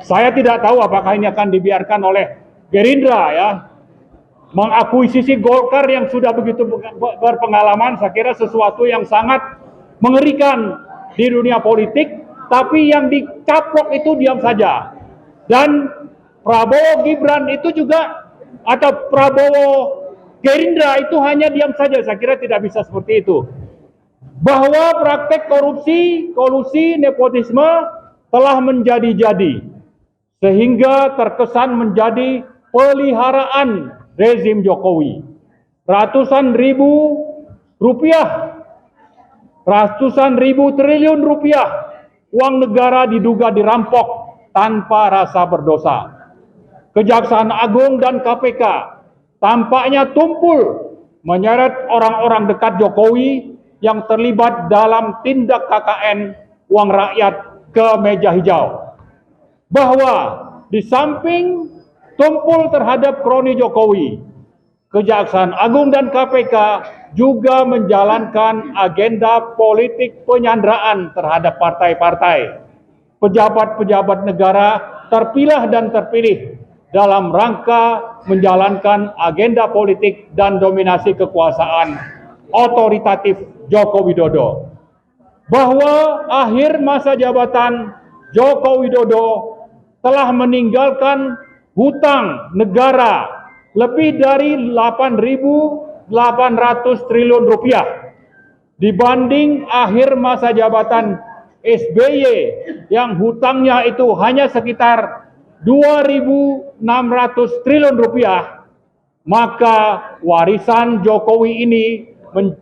S5: Saya tidak tahu apakah ini akan dibiarkan oleh Gerindra ya. Mengakuisisi Golkar yang sudah begitu berpengalaman, saya kira sesuatu yang sangat mengerikan di dunia politik, tapi yang dicaplok itu diam saja. Dan Prabowo Gibran itu juga, atau Prabowo Gerindra itu hanya diam saja, saya kira tidak bisa seperti itu. Bahwa praktek korupsi, kolusi, nepotisme telah menjadi-jadi, sehingga terkesan menjadi peliharaan rezim Jokowi. Ratusan ribu triliun rupiah uang negara diduga dirampok tanpa rasa berdosa. Kejaksaan Agung dan KPK tampaknya tumpul menyeret orang-orang dekat Jokowi yang terlibat dalam tindak KKN uang rakyat ke meja hijau. Bahwa di samping tumpul terhadap kroni Jokowi, Kejaksaan Agung dan KPK juga menjalankan agenda politik penyanderaan terhadap partai-partai, pejabat-pejabat negara terpilah dan terpilih dalam rangka menjalankan agenda politik dan dominasi kekuasaan otoritatif Joko Widodo. Bahwa akhir masa jabatan Joko Widodo telah meninggalkan hutang negara lebih dari 8.800 triliun rupiah dibanding akhir masa jabatan SBY yang hutangnya itu hanya sekitar 2.600 triliun rupiah, maka warisan Jokowi ini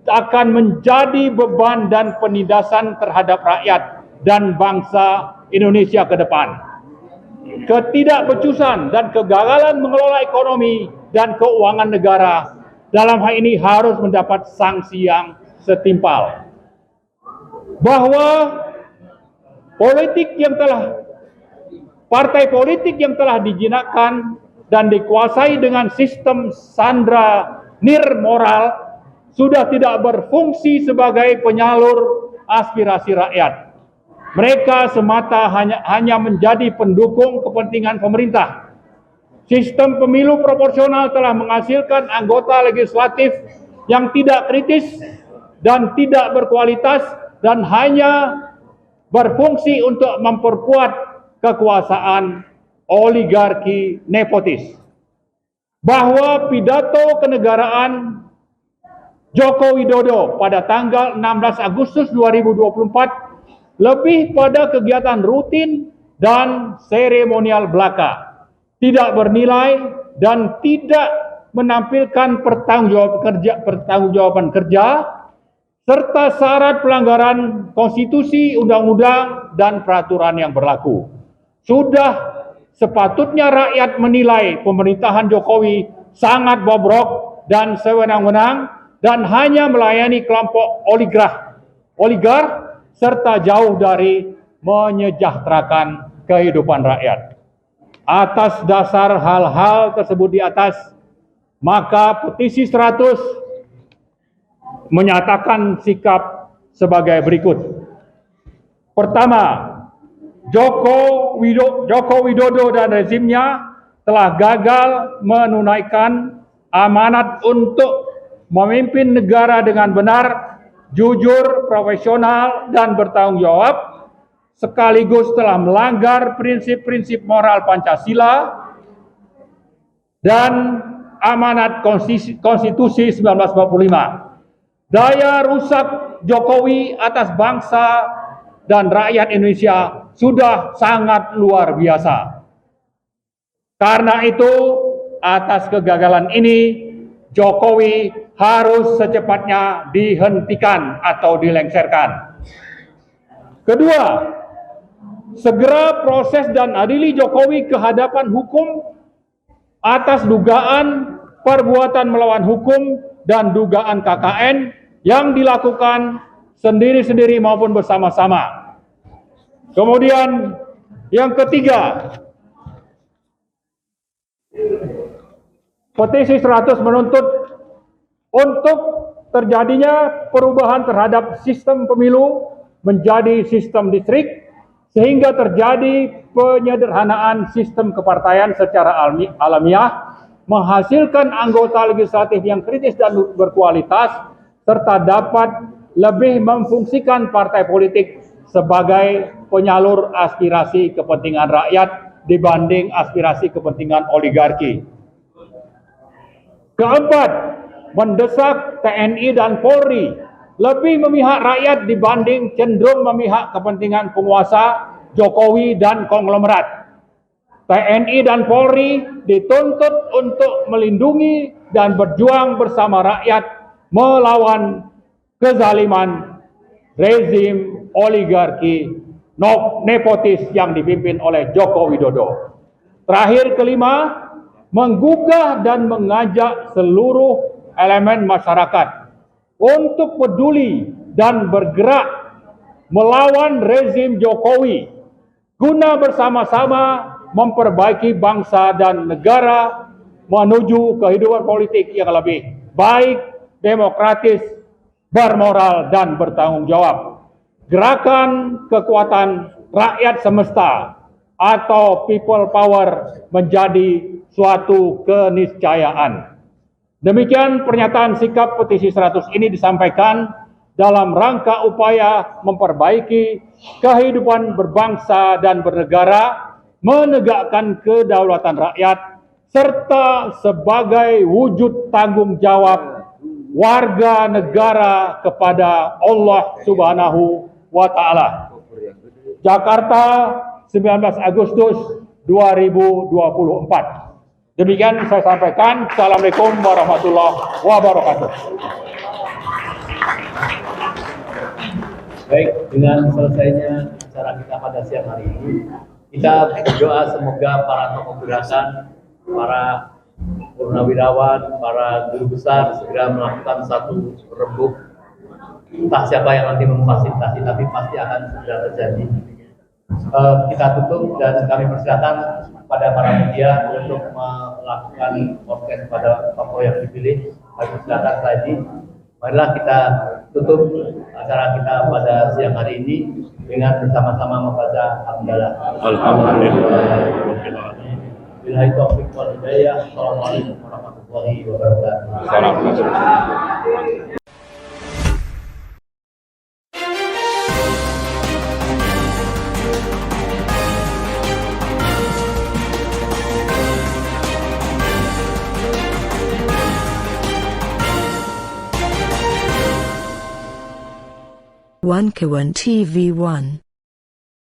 S5: akan menjadi beban dan penindasan terhadap rakyat dan bangsa Indonesia ke depan. Ketidakbecusan dan kegagalan mengelola ekonomi dan keuangan negara dalam hal ini harus mendapat sanksi yang setimpal. Bahwa partai politik yang telah dijinakkan dan dikuasai dengan sistem sandra nirmoral sudah tidak berfungsi sebagai penyalur aspirasi rakyat. Mereka semata hanya menjadi pendukung kepentingan pemerintah. Sistem pemilu proporsional telah menghasilkan anggota legislatif yang tidak kritis dan tidak berkualitas dan hanya berfungsi untuk memperkuat kekuasaan oligarki nepotis. Bahwa pidato kenegaraan Joko Widodo pada tanggal 16 Agustus 2024 lebih pada kegiatan rutin dan seremonial belaka, tidak bernilai dan tidak menampilkan pertanggungjawaban kerja, serta syarat pelanggaran konstitusi, undang-undang, dan peraturan yang berlaku. Sudah sepatutnya rakyat menilai pemerintahan Jokowi sangat bobrok dan sewenang-wenang dan hanya melayani kelompok oligark serta jauh dari menyejahterakan kehidupan rakyat. Atas dasar hal-hal tersebut di atas, maka petisi 100 menyatakan sikap sebagai berikut. Pertama, Joko Widodo dan rezimnya telah gagal menunaikan amanat untuk memimpin negara dengan benar, jujur, profesional, dan bertanggung jawab, sekaligus telah melanggar prinsip-prinsip moral Pancasila dan amanat konstitusi 1945. Daya rusak Jokowi atas bangsa dan rakyat Indonesia sudah sangat luar biasa. Karena itu, atas kegagalan ini, Jokowi harus secepatnya dihentikan atau dilengsarkan. Kedua, segera proses dan adili Jokowi ke hadapan hukum atas dugaan perbuatan melawan hukum dan dugaan KKN yang dilakukan sendiri-sendiri maupun bersama-sama. Kemudian yang ketiga, petisi 100 menuntut untuk terjadinya perubahan terhadap sistem pemilu menjadi sistem distrik sehingga terjadi penyederhanaan sistem kepartaian secara alamiah, menghasilkan anggota legislatif yang kritis dan berkualitas, serta dapat lebih memfungsikan partai politik sebagai penyalur aspirasi kepentingan rakyat dibanding aspirasi kepentingan oligarki. Keempat, mendesak TNI dan Polri lebih memihak rakyat dibanding cenderung memihak kepentingan penguasa Jokowi dan konglomerat. TNI dan Polri dituntut untuk melindungi dan berjuang bersama rakyat melawan kezaliman rezim oligarki nepotis yang dipimpin oleh Joko Widodo. Terakhir, kelima, menggugah dan mengajak seluruh elemen masyarakat untuk peduli dan bergerak melawan rezim Jokowi guna bersama-sama memperbaiki bangsa dan negara menuju kehidupan politik yang lebih baik, demokratis, bermoral, dan bertanggung jawab. Gerakan kekuatan rakyat semesta atau people power menjadi suatu keniscayaan. Demikian pernyataan sikap petisi 100 ini disampaikan dalam rangka upaya memperbaiki kehidupan berbangsa dan bernegara, menegakkan kedaulatan rakyat, serta sebagai wujud tanggung jawab warga negara kepada Allah Subhanahu wa Ta'ala. Jakarta, 19 Agustus 2024. Demikian saya sampaikan. Assalamualaikum warahmatullahi wabarakatuh.
S13: Baik, dengan selesainya acara kita pada siang hari ini, kita berdoa semoga para tokoh gerakan, para purnawirawan, para guru besar segera melakukan satu rembuk. Entah siapa yang nanti memfasilitasi, tapi pasti akan segera terjadi. Kita tutup dan kami persilakan pada para media untuk melakukan podcast pada tokoh yang dipilih. Kami persilakan tadi. Marilah kita tutup acara kita pada siang hari ini dengan bersama-sama membaca hamdalah. Alhamdulillah. Billahi taufiq wal hidayah. Assalamualaikum warahmatullahi wabarakatuh.
S1: One Kawan TV 1